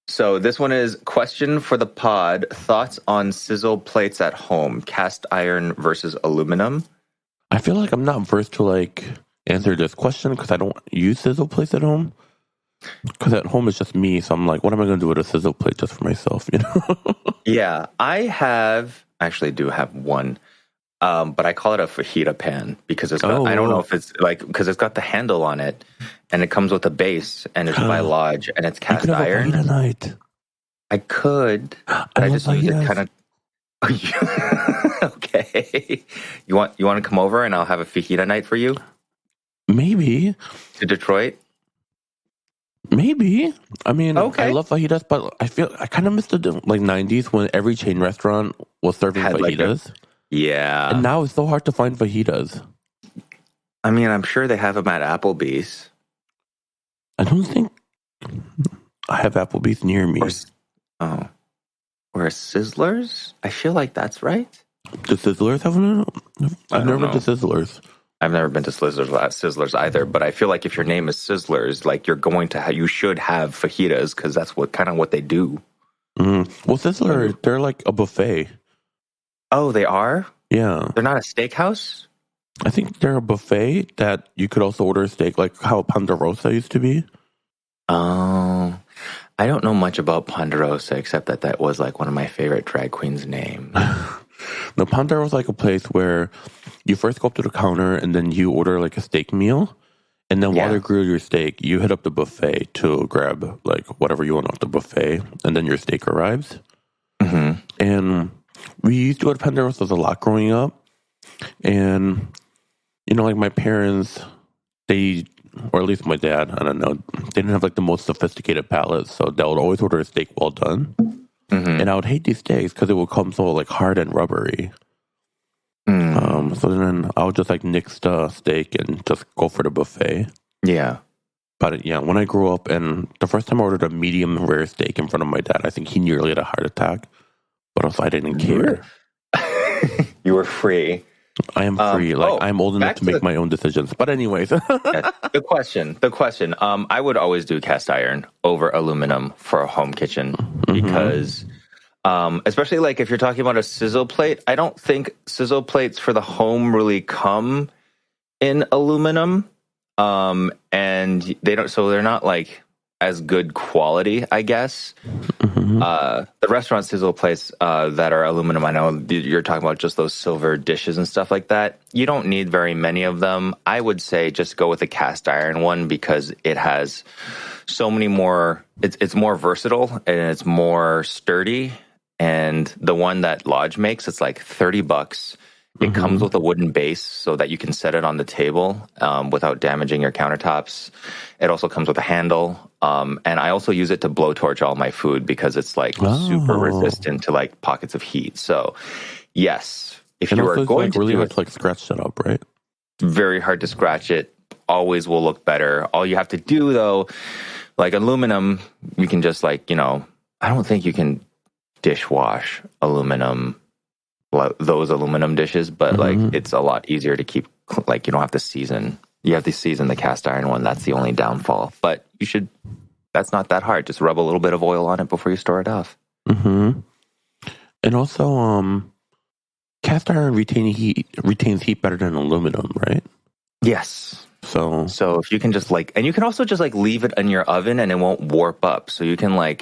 Speaker 2: So this one is question for the pod. Thoughts on sizzle plates at home, cast iron versus aluminum?
Speaker 1: I feel like I'm not versed to like answer this question because I don't use sizzle plates at home. Because at home it's just me, so I'm like, what am I going to do with a sizzle plate just for myself? You know?
Speaker 2: Yeah, I actually do have one, but I call it a fajita pan because it's got, I don't know if it's like because it's got the handle on it, and it comes with a base, and it's by Lodge, and it's cast iron.
Speaker 1: Fajita night.
Speaker 2: I could, but I just use it kind of. Okay, you want to come over and I'll have a fajita night for you?
Speaker 1: Maybe
Speaker 2: to Detroit.
Speaker 1: Maybe. I mean,
Speaker 2: okay.
Speaker 1: I love fajitas, but I feel I kind of missed the like 90s when every chain restaurant was serving fajitas.
Speaker 2: Yeah.
Speaker 1: And now it's so hard to find fajitas.
Speaker 2: I mean, I'm sure they have them at Applebee's.
Speaker 1: I don't think I have Applebee's near me.
Speaker 2: Or a Sizzlers? I feel like that's right.
Speaker 1: The Sizzlers have one? I've never been to Sizzlers.
Speaker 2: I've never been to Sizzlers either, but I feel like if your name is Sizzlers, like you're going to you should have fajitas because that's what they do.
Speaker 1: Well, Sizzler, they're like a buffet.
Speaker 2: Oh, they are?
Speaker 1: Yeah.
Speaker 2: They're not a steakhouse?
Speaker 1: I think they're a buffet that you could also order a steak, like how Ponderosa used to be.
Speaker 2: Oh, I don't know much about Ponderosa except that was like one of my favorite drag queens' names.
Speaker 1: No, Ponderosa was like a place where you first go up to the counter and then you order like a steak meal. And then while they grill your steak, you hit up the buffet to grab like whatever you want off the buffet. And then your steak arrives.
Speaker 2: Mm-hmm.
Speaker 1: And we used to go to Ponderosa a lot growing up. And, you know, like my parents, or at least my dad, I don't know, they didn't have like the most sophisticated palate. So they would always order a steak well done. Mm-hmm. And I would hate these steaks because it would come so like hard and rubbery. So then I would just like nix the steak and just go for the buffet.
Speaker 2: Yeah.
Speaker 1: But yeah, when I grew up and the first time I ordered a medium rare steak in front of my dad, I think he nearly had a heart attack. But also I didn't care.
Speaker 2: You were free.
Speaker 1: I am free. I'm old enough to make my own decisions. But anyways.
Speaker 2: The question. I would always do cast iron over aluminum for a home kitchen because especially like if you're talking about a sizzle plate, I don't think sizzle plates for the home really come in aluminum. And they don't, so they're not like as good quality, I guess. The restaurant sizzle plates that are aluminum, I know you're talking about just those silver dishes and stuff like that. You don't need very many of them. I would say just go with the cast iron one because it has so many more, it's more versatile and it's more sturdy. And the one that Lodge makes, it's like $30. It comes with a wooden base so that you can set it on the table without damaging your countertops. It also comes with a handle. And I also use it to blowtorch all my food because it's like super resistant to like pockets of heat. So yes, if you are going to
Speaker 1: really
Speaker 2: do
Speaker 1: hard
Speaker 2: it,
Speaker 1: to like scratch that up, right?
Speaker 2: Very hard to scratch it. Always will look better. All you have to do though, like aluminum, you can just like, I don't think you can dishwash those aluminum dishes, but like it's a lot easier to keep, like you don't have to season. You have to season the cast iron one. That's the only downfall. But that's not that hard. Just rub a little bit of oil on it before you store it off.
Speaker 1: And also, cast iron retains heat better than aluminum, right?
Speaker 2: Yes. So if you can just and you can also just leave it in your oven and it won't warp up. So you can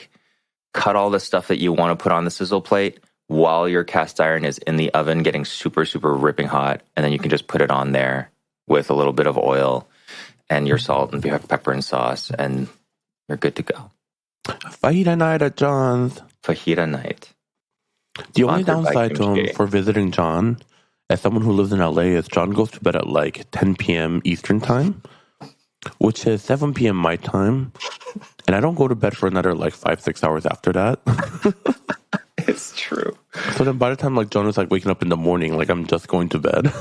Speaker 2: cut all the stuff that you want to put on the sizzle plate while your cast iron is in the oven getting super, super ripping hot. And then you can just put it on there with a little bit of oil and your salt and pepper and sauce, and you're good to go.
Speaker 1: Fajita night at John's.
Speaker 2: Fajita night.
Speaker 1: The only
Speaker 2: Sponsored by
Speaker 1: downside
Speaker 2: kimchi.
Speaker 1: for visiting John, as someone who lives in LA, is John goes to bed at like 10 p.m. Eastern time, which is 7 p.m. my time. And I don't go to bed for another like 5-6 hours after that.
Speaker 2: It's true.
Speaker 1: So then by the time like John is like waking up in the morning, like I'm just going to bed.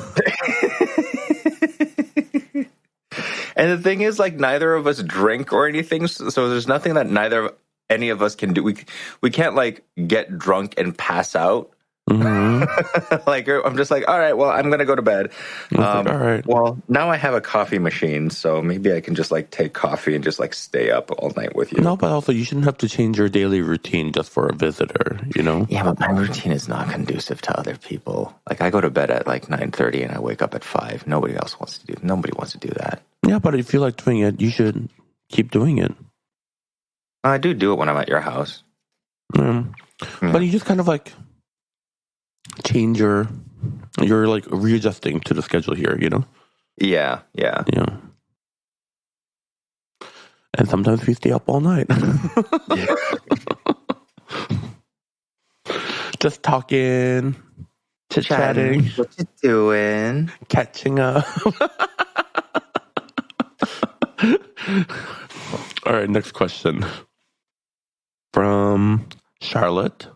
Speaker 2: And the thing is, like, neither of us drink or anything, so there's nothing that any of us can do. We can't like get drunk and pass out.
Speaker 1: Mm-hmm.
Speaker 2: Like, I'm just like, all right, well, I'm gonna go to bed.
Speaker 1: Like, all right.
Speaker 2: Well, now I have a coffee machine, so maybe I can just like take coffee and just like stay up all night with you.
Speaker 1: No, but also you shouldn't have to change your daily routine just for a visitor, you know?
Speaker 2: Yeah, but my routine is not conducive to other people. Like, I go to bed at like 9:30 and I wake up at 5. Nobody wants to do that.
Speaker 1: Yeah, but if you like doing it, you should keep doing it.
Speaker 2: I do it when I'm at your house.
Speaker 1: Yeah. But you just kind of like change you're like readjusting to the schedule here, you know?
Speaker 2: Yeah.
Speaker 1: Yeah. And sometimes we stay up all night. Just talking, chit-chatting.
Speaker 2: What you doing?
Speaker 1: Catching up. All right, next question. From Charlotte.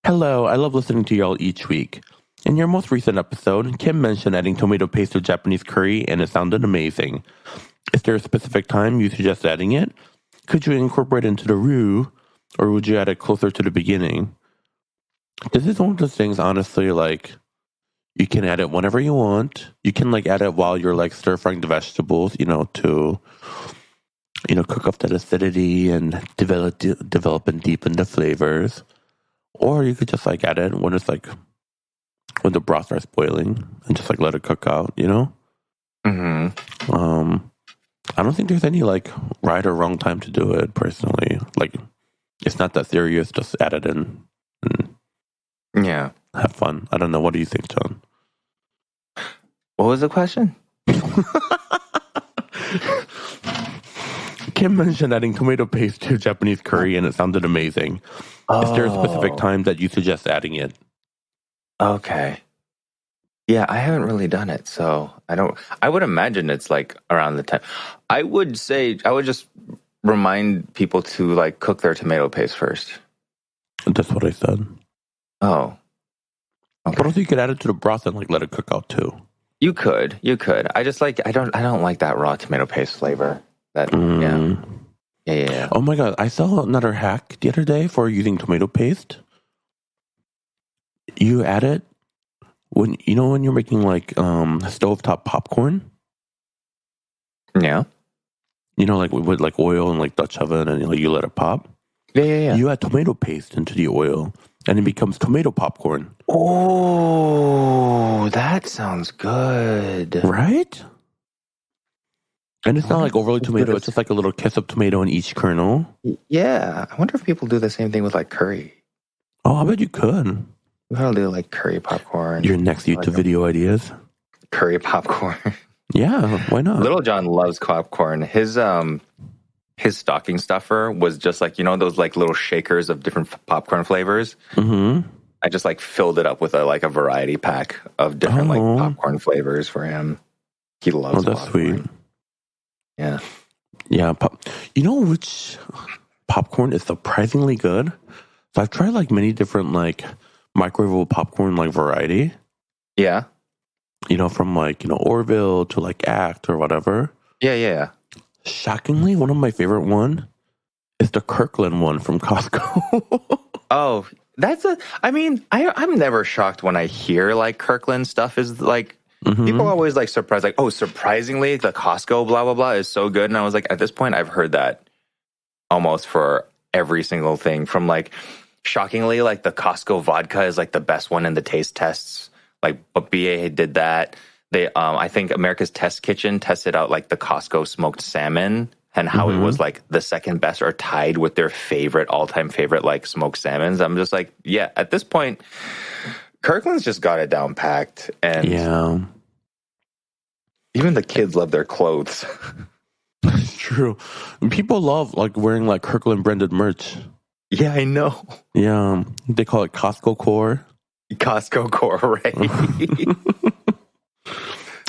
Speaker 1: Hello, I love listening to y'all each week. In your most recent episode, Kim mentioned adding tomato paste to Japanese curry, and it sounded amazing. Is there a specific time you suggest adding it? Could you incorporate it into the roux, or would you add it closer to the beginning? This is one of those things, honestly, like, you can add it whenever you want. You can, like, add it while you're, like, stir-frying the vegetables, you know, to, you know, cook up that acidity and develop and deepen the flavors. Or you could just, like, add it when it's, like, when the broth starts boiling and just, like, let it cook out, you know?
Speaker 2: Mm-hmm.
Speaker 1: I don't think there's any, like, right or wrong time to do it, personally. Like, it's not that serious. Just add it in and
Speaker 2: Yeah.
Speaker 1: have fun. I don't know. What do you think, John?
Speaker 2: What was the question?
Speaker 1: Kim mentioned adding tomato paste to Japanese curry, and it sounded amazing. Is there a specific time that you suggest adding it?
Speaker 2: Okay. Yeah, I haven't really done it, so I would imagine it's like around the time. I would just remind people to like cook their tomato paste first.
Speaker 1: That's what I said.
Speaker 2: Oh. Okay.
Speaker 1: But also you could add it to the broth and like let it cook out too.
Speaker 2: You could. I just like I don't like that raw tomato paste flavor. Yeah.
Speaker 1: Oh my god, I saw another hack the other day for using tomato paste. You add it when you're making like stovetop popcorn.
Speaker 2: Yeah.
Speaker 1: You know, like with like oil and like Dutch oven, and like you let it pop.
Speaker 2: Yeah.
Speaker 1: You add tomato paste into the oil, and it becomes tomato popcorn.
Speaker 2: Oh, that sounds good.
Speaker 1: Right? And it's not like overly tomato. It's just like a little kiss of tomato in each kernel.
Speaker 2: Yeah. I wonder if people do the same thing with like curry.
Speaker 1: Oh, I bet you could.
Speaker 2: I'll do like curry popcorn.
Speaker 1: Your next YouTube video ideas?
Speaker 2: Curry popcorn.
Speaker 1: Yeah, why not?
Speaker 2: Little John loves popcorn. His stocking stuffer was just like, those like little shakers of different popcorn flavors.
Speaker 1: Mm-hmm.
Speaker 2: I just like filled it up with a variety pack of different like popcorn flavors for him. He loves
Speaker 1: that's
Speaker 2: popcorn.
Speaker 1: Sweet.
Speaker 2: Yeah.
Speaker 1: Yeah. You know which popcorn is surprisingly good? So I've tried like many different like microwavable popcorn like variety.
Speaker 2: Yeah.
Speaker 1: From like, Orville to like Act or whatever.
Speaker 2: Yeah.
Speaker 1: Shockingly, one of my favorite one is the Kirkland one from Costco.
Speaker 2: Oh, I'm never shocked when I hear like Kirkland stuff is like, people always like surprised, like, oh, surprisingly, the Costco blah, blah, blah is so good. And I was like, at this point, I've heard that almost for every single thing from like, shockingly, like the Costco vodka is like the best one in the taste tests. Like, but BA did that. They, I think America's Test Kitchen tested out like the Costco smoked salmon and how it was like the second best or tied with their all-time favorite like smoked salmons. I'm just like, yeah, at this point, Kirkland's just got it down packed. And
Speaker 1: yeah,
Speaker 2: even the kids love their clothes.
Speaker 1: It's true. People love like wearing like Kirkland branded merch.
Speaker 2: Yeah, I know.
Speaker 1: Yeah, they call it Costco Core.
Speaker 2: Costco core, right?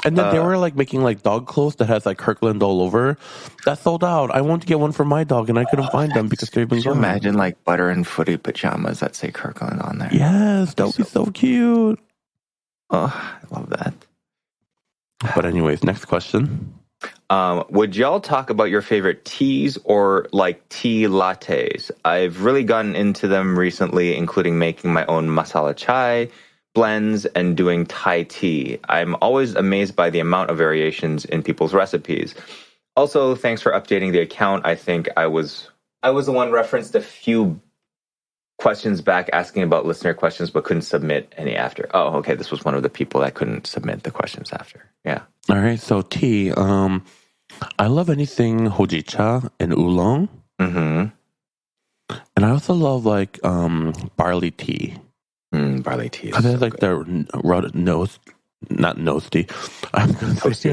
Speaker 1: And then they were like making like dog clothes that has like Kirkland all over. That sold out. I wanted to get one for my dog and I couldn't find them because they've been
Speaker 2: Could you
Speaker 1: gone.
Speaker 2: imagine like butter and footy pajamas that say Kirkland on there?
Speaker 1: Yes, that would be so cute.
Speaker 2: Oh, I love that.
Speaker 1: But anyways, next question.
Speaker 2: Would y'all talk about your favorite teas or like tea lattes? I've really gotten into them recently, including making my own masala chai blends and doing Thai tea. I'm always amazed by the amount of variations in people's recipes. Also, thanks for updating the account. I think I was the one referenced a few questions back asking about listener questions but couldn't submit any after. Oh, okay. This was one of the people that couldn't submit the questions after. Yeah.
Speaker 1: All right, so tea. I love anything hojicha and oolong.
Speaker 2: Mm-hmm.
Speaker 1: And I also love like barley tea.
Speaker 2: Barley tea is
Speaker 1: Because
Speaker 2: so
Speaker 1: it's like
Speaker 2: good.
Speaker 1: the nose, not nose tea. I'm going to say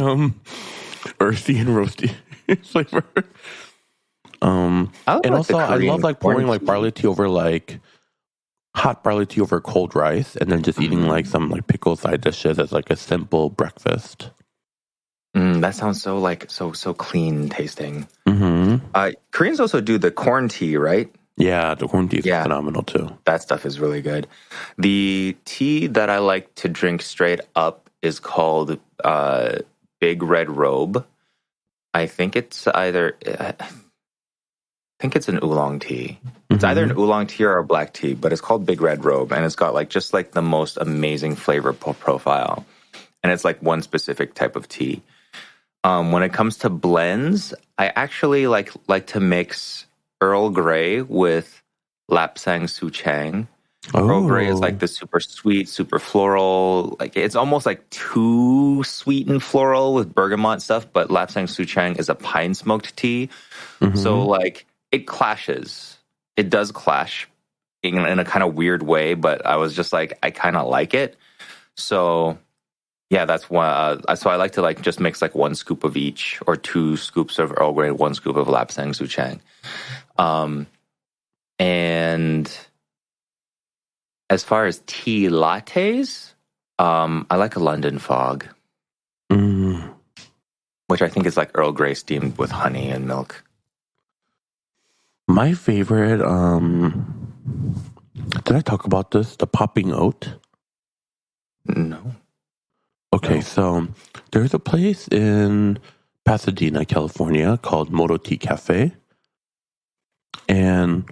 Speaker 1: earthy and roasty flavor.
Speaker 2: I
Speaker 1: And
Speaker 2: like the
Speaker 1: also I love
Speaker 2: Korean
Speaker 1: like
Speaker 2: corn
Speaker 1: pouring like barley
Speaker 2: tea.
Speaker 1: tea over like hot barley tea over cold rice and then just eating like some like pickle side dishes as like a simple breakfast.
Speaker 2: That sounds so like so clean tasting.
Speaker 1: Mm-hmm.
Speaker 2: Koreans also do the corn tea, right?
Speaker 1: Yeah, the corn tea is
Speaker 2: Yeah,
Speaker 1: phenomenal too.
Speaker 2: that stuff is really good. The tea that I like to drink straight up is called Big Red Robe. I think it's either I think it's an oolong tea. It's either an oolong tea or a black tea, but it's called Big Red Robe, and it's got like just like the most amazing flavor profile, and it's like one specific type of tea. When it comes to blends, I actually like to mix Earl Grey with Lapsang Souchang. Earl Grey is like
Speaker 1: Oh.
Speaker 2: the super sweet, super floral. Like it's almost like too sweet and floral with bergamot stuff, but Lapsang Souchang is a pine smoked tea. So
Speaker 1: Mm-hmm.
Speaker 2: like it clashes. It does clash in a kind of weird way, but I was just like I kind of like it. So yeah, that's one. So I like to like just mix like one scoop of each, or two scoops of Earl Grey, one scoop of Lapsang Souchang. And as far as tea lattes, I like a London Fog,
Speaker 1: Mm.
Speaker 2: which I think is like Earl Grey steamed with honey and milk.
Speaker 1: My favorite, did I talk about this? The popping oat.
Speaker 2: No.
Speaker 1: Okay,
Speaker 2: No.
Speaker 1: so there's a place in Pasadena, California called Moto Tea Cafe. And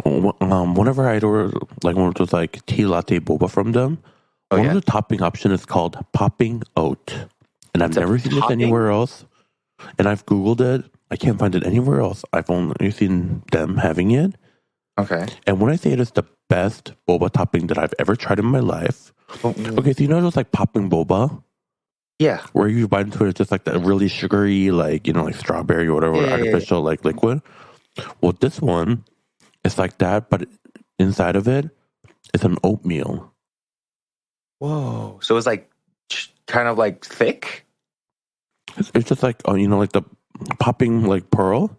Speaker 1: whenever I'd order like one of those like tea latte boba from them,
Speaker 2: Oh
Speaker 1: one of
Speaker 2: yeah,
Speaker 1: the topping option is called popping oat. And I've
Speaker 2: it's a
Speaker 1: never seen this
Speaker 2: topping.
Speaker 1: anywhere else. And I've Googled it. I can't find it anywhere else. I've only seen them having it.
Speaker 2: Okay.
Speaker 1: And when I say it is the best boba topping that I've ever tried in my life. Okay, so you know those like popping boba?
Speaker 2: Yeah.
Speaker 1: Where you bite into it, it's just like that really sugary, like, like strawberry or whatever,
Speaker 2: Yeah.
Speaker 1: artificial like liquid. Well, this one is like that, but inside of it is an oatmeal.
Speaker 2: Whoa. So it's like kind of like thick.
Speaker 1: It's just like, like the popping like pearl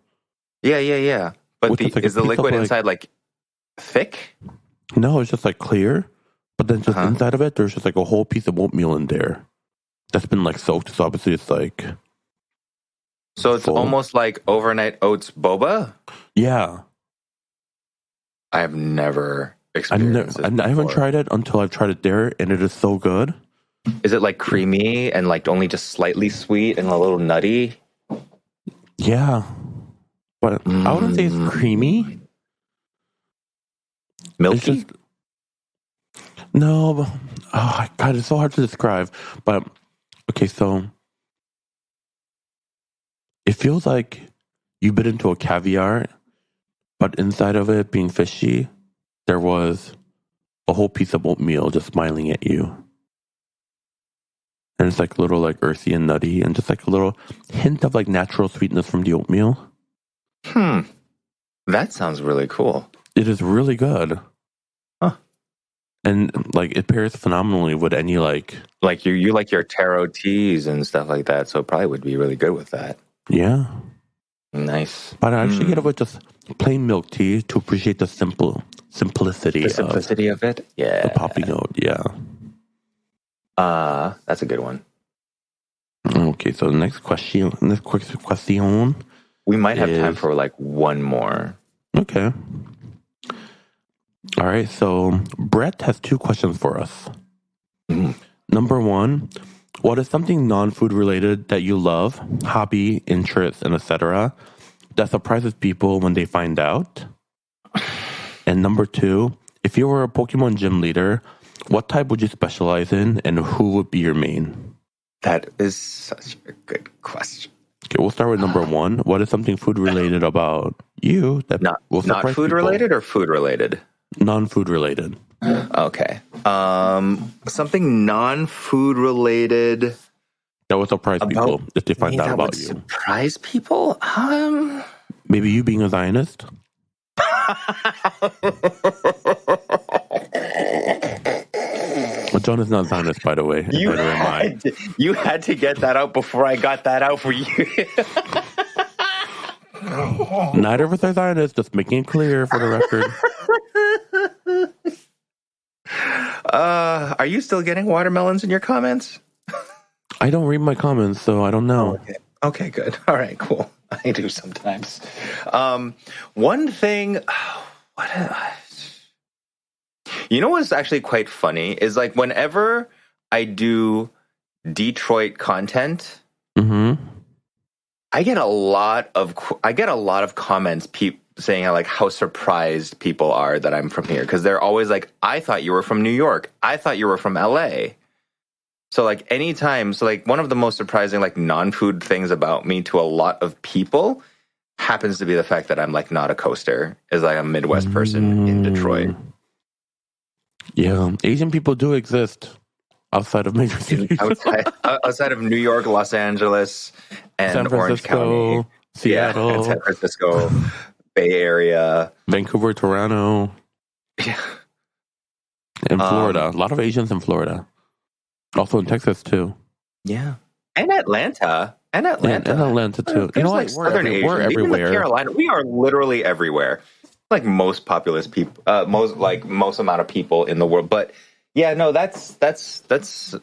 Speaker 2: Yeah. But
Speaker 1: with just like a
Speaker 2: is the
Speaker 1: piece of
Speaker 2: liquid
Speaker 1: like,
Speaker 2: inside like thick?
Speaker 1: no, it's just like clear. But then just
Speaker 2: Uh-huh.
Speaker 1: inside of it, there's just like a whole piece of oatmeal in there that's been like soaked. So obviously it's like
Speaker 2: So it's
Speaker 1: full.
Speaker 2: almost like overnight oats boba.
Speaker 1: Yeah.
Speaker 2: I have never experienced this
Speaker 1: I haven't
Speaker 2: before.
Speaker 1: tried it until I've tried it there, and it is so good.
Speaker 2: Is it like creamy and like only just slightly sweet and a little nutty?
Speaker 1: Yeah. But I wouldn't say it's creamy.
Speaker 2: Milky?
Speaker 1: It's just, no, God, it's so hard to describe. But, okay, so it feels like you bit into a caviar, but inside of it being fishy, there was a whole piece of oatmeal just smiling at you. And it's like a little like earthy and nutty and just like a little hint of like natural sweetness from the oatmeal.
Speaker 2: That sounds really cool.
Speaker 1: It is really good.
Speaker 2: Huh.
Speaker 1: And like it pairs phenomenally with any like
Speaker 2: you like your taro teas and stuff like that, so it probably would be really good with that.
Speaker 1: yeah.
Speaker 2: Nice.
Speaker 1: But I actually get it with just plain milk tea to appreciate the simplicity
Speaker 2: of it. Yeah.
Speaker 1: the poppy note. Yeah.
Speaker 2: That's a good one.
Speaker 1: Okay, so the next question.
Speaker 2: We might have time for like one more.
Speaker 1: Okay. All right, so Brett has 2 questions for us. Number 1, what is something non-food related that you love, hobby, interests, and etc., that surprises people when they find out? And number 2, if you were a Pokemon gym leader, what type would you specialize in, and who would be your main?
Speaker 2: That is such a good question.
Speaker 1: Okay, we'll start with number 1. What is something food related about you that will surprise
Speaker 2: not food
Speaker 1: people?
Speaker 2: related or food related?
Speaker 1: Non-food related.
Speaker 2: Okay. Something non-food related
Speaker 1: That would surprise people if they find out about you.
Speaker 2: Surprise people?
Speaker 1: Maybe you being a Zionist? Well, John is not Zionist, by the way.
Speaker 2: You had to get that out before I got that out for you.
Speaker 1: Neither of us are Zionists, just making it clear for the record.
Speaker 2: Are you still getting watermelons in your comments?
Speaker 1: I don't read my comments, so I don't know.
Speaker 2: Okay, good. All right, cool. I do sometimes. One thing, you know what's actually quite funny is like whenever I do Detroit content, I get a lot of comments saying how surprised people are that I'm from here, because they're always like, I thought you were from New York. I thought you were from LA. So like anytime, one of the most surprising non-food things about me to a lot of people happens to be the fact that I'm not a coaster, is a Midwest person in Detroit.
Speaker 1: Yeah, Asian people do exist outside of major cities.
Speaker 2: outside of New York, Los Angeles, and
Speaker 1: San Francisco,
Speaker 2: Orange County,
Speaker 1: Seattle,
Speaker 2: and San Francisco, Bay Area,
Speaker 1: Vancouver, Toronto, and Florida. A lot of Asians in Florida. Also in Texas too.
Speaker 2: Yeah, and Atlanta,
Speaker 1: and Atlanta too.
Speaker 2: You know, we're everywhere. Even the Carolina, we are literally everywhere. Most populous people, most amount of people in the world. But yeah, no, that's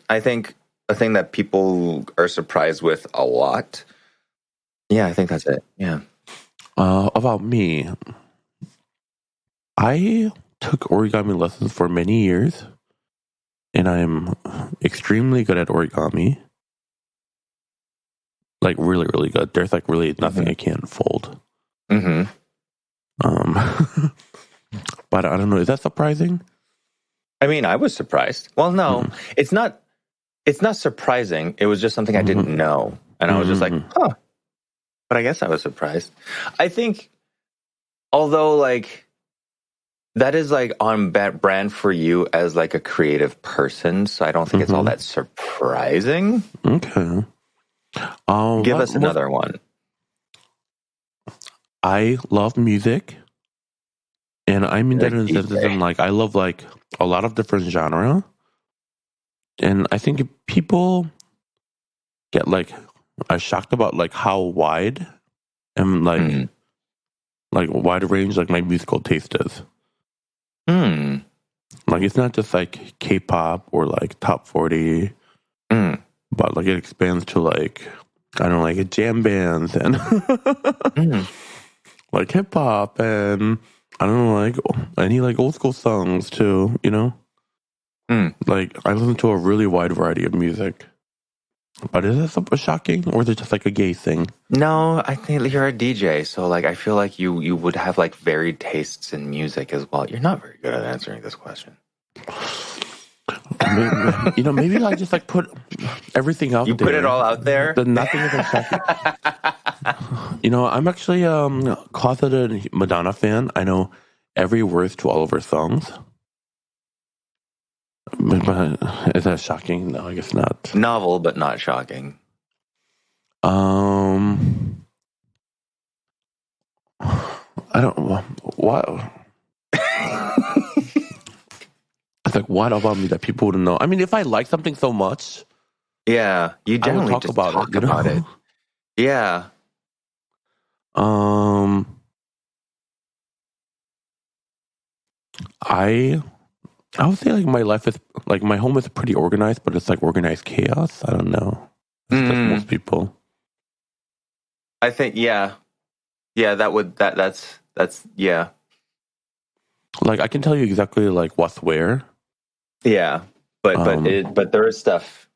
Speaker 2: I think a thing that people are surprised with a lot. Yeah, I think that's it. Yeah.
Speaker 1: About me, I took origami lessons for many years, and I'm extremely good at origami. Really, really good. There's really nothing I can't fold. But I don't know. Is that surprising?
Speaker 2: I mean, I was surprised. Well, no, it's not. It's not surprising. It was just something I didn't know, and I was just like, huh. But I guess I was surprised. I think, although that is on brand for you as a creative person, so I don't think it's all that surprising.
Speaker 1: Okay.
Speaker 2: Give us another one.
Speaker 1: I love music, and I mean that in the sense that I love a lot of different genre, and I think people get are shocked about how wide and wide range my musical taste is. It's not just K-pop or top 40, but it expands to I don't know, jam bands and hip hop, and I don't know, any old school songs too, you know? I listen to a really wide variety of music. But is it something shocking, or is it just a gay thing?
Speaker 2: No, I think you're a DJ, so I feel like you would have varied tastes in music as well. You're not very good at answering this question.
Speaker 1: Maybe I just put everything out there.
Speaker 2: You put it all out there?
Speaker 1: But nothing is shocking. I'm actually a closeted Madonna fan. I know every word to all of her songs. But is that shocking? No, I guess not.
Speaker 2: Novel, but not shocking.
Speaker 1: I don't. What? It's what about me that people wouldn't know? I mean, if I like something so much,
Speaker 2: yeah, you generally
Speaker 1: talk about it.
Speaker 2: Yeah.
Speaker 1: I would say like my life is like my home is pretty organized, but it's like organized chaos. I don't know. It's like most people.
Speaker 2: I think that's yeah.
Speaker 1: Like I can tell you exactly like what's where.
Speaker 2: Yeah. But there is stuff.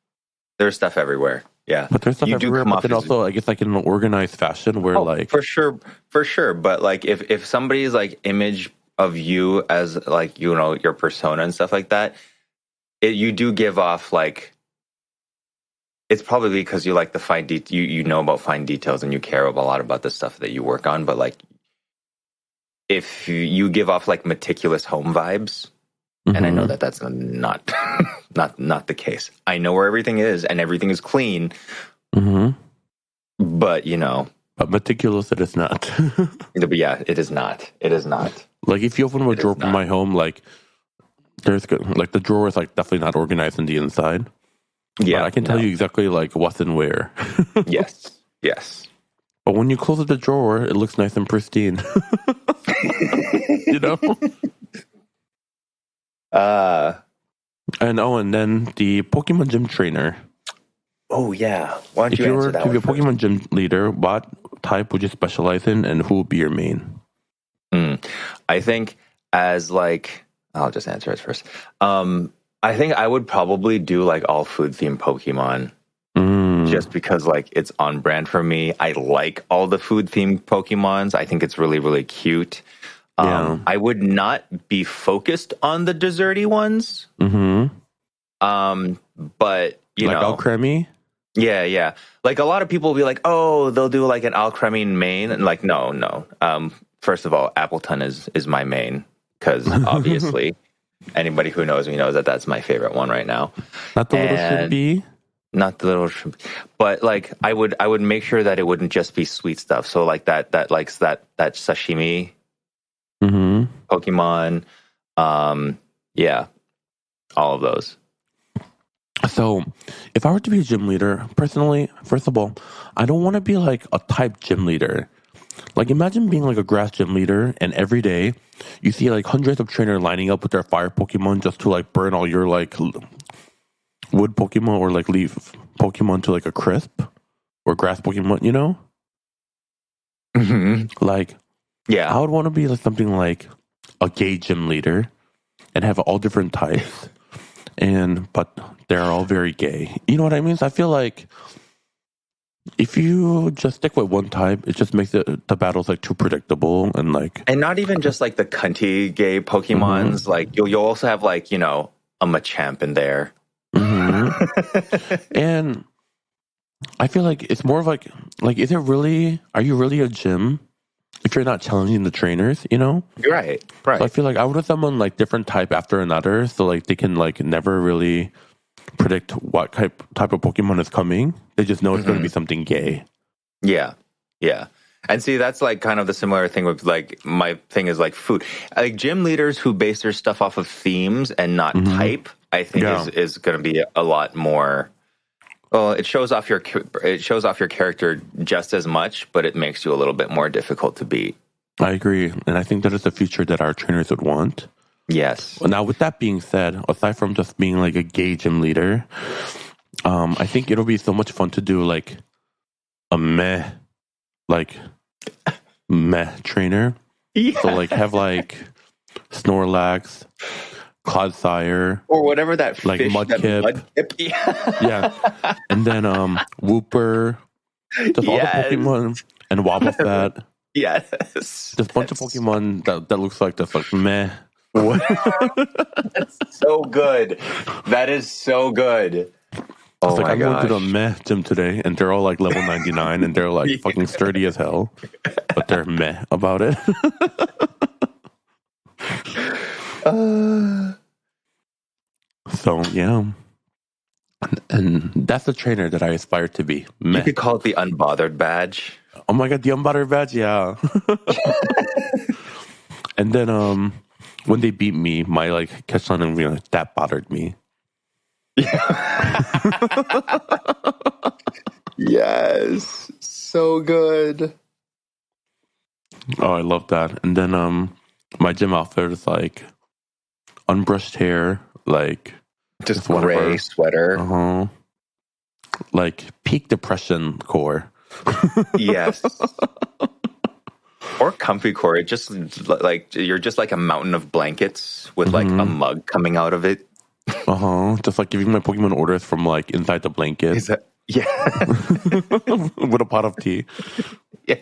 Speaker 2: There's stuff everywhere. Yeah.
Speaker 1: But there's stuff
Speaker 2: You do
Speaker 1: everywhere.
Speaker 2: come
Speaker 1: But
Speaker 2: off
Speaker 1: then
Speaker 2: as
Speaker 1: also, I guess like in an organized fashion, where like
Speaker 2: for sure. But like if somebody's like image of you as like your persona and stuff like that, you do give off like it's probably because you like the you know about fine details and you care a lot about the stuff that you work on. But like if you give off like meticulous home vibes. And I know that that's not not the case. I know where everything is, and everything is clean. But
Speaker 1: but meticulous, it is not.
Speaker 2: but yeah, it is not. It is not.
Speaker 1: Like if you open a drawer in my home, like there's like the drawer is like definitely not organized on the inside. Yeah, but I can tell you exactly like what's in where.
Speaker 2: Yes.
Speaker 1: But when you close up the drawer, it looks nice and pristine. And then the Pokemon gym trainer.
Speaker 2: Oh yeah. Why don't
Speaker 1: if
Speaker 2: you answer that?
Speaker 1: If you're a Pokemon gym leader, what type would you specialize in, and who would be your main?
Speaker 2: I think as like I'll just answer it first. I think I would probably do like all food themed Pokemon. Just because like it's on brand for me. I like all the food themed Pokemons. I think it's really, really cute. I would not be focused on the desserty ones. But you
Speaker 1: like
Speaker 2: know,
Speaker 1: Alcremie?
Speaker 2: Yeah. Like a lot of people will be like, oh, they'll do like an Alcremie main, and like, no. First of all, Appleton is my main because obviously anybody who knows me knows that that's my favorite one right now.
Speaker 1: Not the little shrimpy.
Speaker 2: Not the little shrimp, but like I would make sure that it wouldn't just be sweet stuff. So like that sashimi Pokemon, yeah, all of those.
Speaker 1: So if I were to be a gym leader, personally, first of all, I don't want to be like a type gym leader. Like imagine being like a grass gym leader, and every day you see like hundreds of trainers lining up with their fire Pokemon just to like burn all your like wood Pokemon or like leaf Pokemon to like a crisp, or grass Pokemon, Like,
Speaker 2: yeah,
Speaker 1: I would want to be like something like a gay gym leader and have all different types, but they're all very gay. You know what I mean? So I feel like if you just stick with one type, it just makes the battles like too predictable and
Speaker 2: not even just like the cunty gay Pokemons. Like you'll also have like a Machamp in there.
Speaker 1: And I feel like it's more of like is it really, are you really a gym if you're not challenging the trainers,
Speaker 2: Right.
Speaker 1: So I feel like I would have someone like different type after another, so like they can like never really predict what type of Pokemon is coming. They just know it's going to be something gay.
Speaker 2: Yeah. And see, that's like kind of the similar thing with like my thing is like food. Like gym leaders who base their stuff off of themes and not type, I think is going to be a lot more. Well, it shows off your character just as much, but it makes you a little bit more difficult to beat.
Speaker 1: I agree, and I think that is the future that our trainers would want.
Speaker 2: Yes.
Speaker 1: Now, with that being said, aside from just being like a gay gym leader, I think it'll be so much fun to do like a meh trainer. Yeah. So like have like Snorlax, Clodsire,
Speaker 2: or whatever that
Speaker 1: like
Speaker 2: fish,
Speaker 1: Mudkip. Yeah. And then Wooper, just all the Pokemon, and Wobbuffet.
Speaker 2: Yes.
Speaker 1: Just a bunch of Pokemon that looks like this, like meh.
Speaker 2: That's so good. That is so good.
Speaker 1: Oh it's like I'm going to the meh gym today, and they're all like level 99, and they're like fucking sturdy as hell, but they're meh about it. So yeah, and that's the trainer that I aspire to be. Meh.
Speaker 2: You could call it the unbothered badge.
Speaker 1: Oh my god, the unbothered badge, yeah. And then when they beat me, my like catch on and that bothered me.
Speaker 2: Yes, so good.
Speaker 1: Oh, I love that. And then my gym outfit is like unbrushed hair, like
Speaker 2: Just
Speaker 1: whatever.
Speaker 2: gray sweater.
Speaker 1: Like peak depression core.
Speaker 2: Yes. Or comfy core. It just like you're just like a mountain of blankets with like a mug coming out of it.
Speaker 1: Just like giving my Pokemon orders from like inside the blanket.
Speaker 2: Is that yeah?
Speaker 1: With a pot of tea.
Speaker 2: Yeah.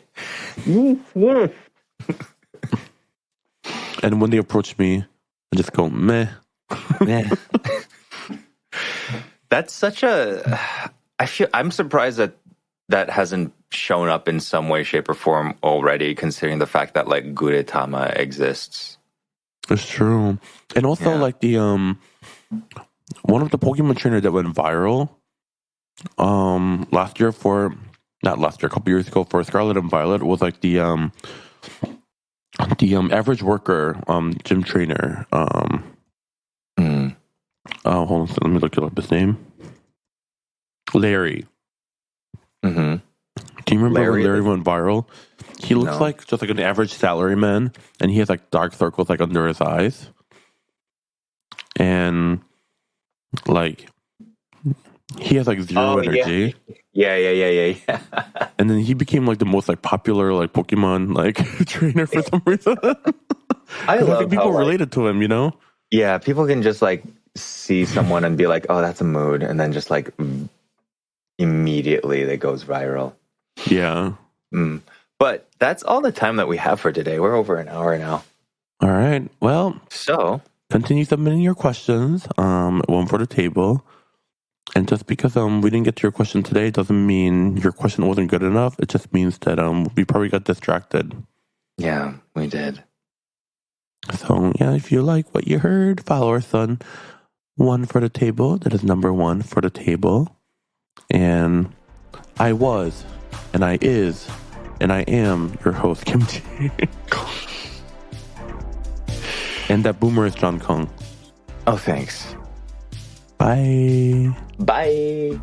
Speaker 1: And when they approach me, I just go meh.
Speaker 2: That's such a. I'm surprised that hasn't shown up in some way, shape, or form already, considering the fact that like Gudetama exists.
Speaker 1: It's true. And also like the one of the Pokemon trainers that went viral a couple years ago for Scarlet and Violet was like the average worker gym trainer. Hold on, let me look up his name. Larry.
Speaker 2: Mm-hmm.
Speaker 1: Do you remember when Larry went viral? He looks like just like an average salaryman, and he has like dark circles like under his eyes, and like he has like zero energy.
Speaker 2: Yeah.
Speaker 1: And then he became like the most like popular like Pokemon like trainer for some reason.
Speaker 2: I think
Speaker 1: people related to him, you know?
Speaker 2: Yeah, people can just like see someone and be like, "Oh, that's a mood," and then just like immediately it goes viral.
Speaker 1: Yeah.
Speaker 2: But that's all the time that we have for today. We're over an hour now.
Speaker 1: All right. Well,
Speaker 2: so
Speaker 1: continue submitting your questions. One for the table. And just because we didn't get to your question today doesn't mean your question wasn't good enough. It just means that we probably got distracted.
Speaker 2: Yeah, we did.
Speaker 1: So yeah, if you like what you heard, follow us on One for the Table. That is number 1 for the table. And I was, and I is, and I am your host, Kimchi. And that boomer is John Kong.
Speaker 2: Oh, thanks.
Speaker 1: Bye.
Speaker 2: Bye.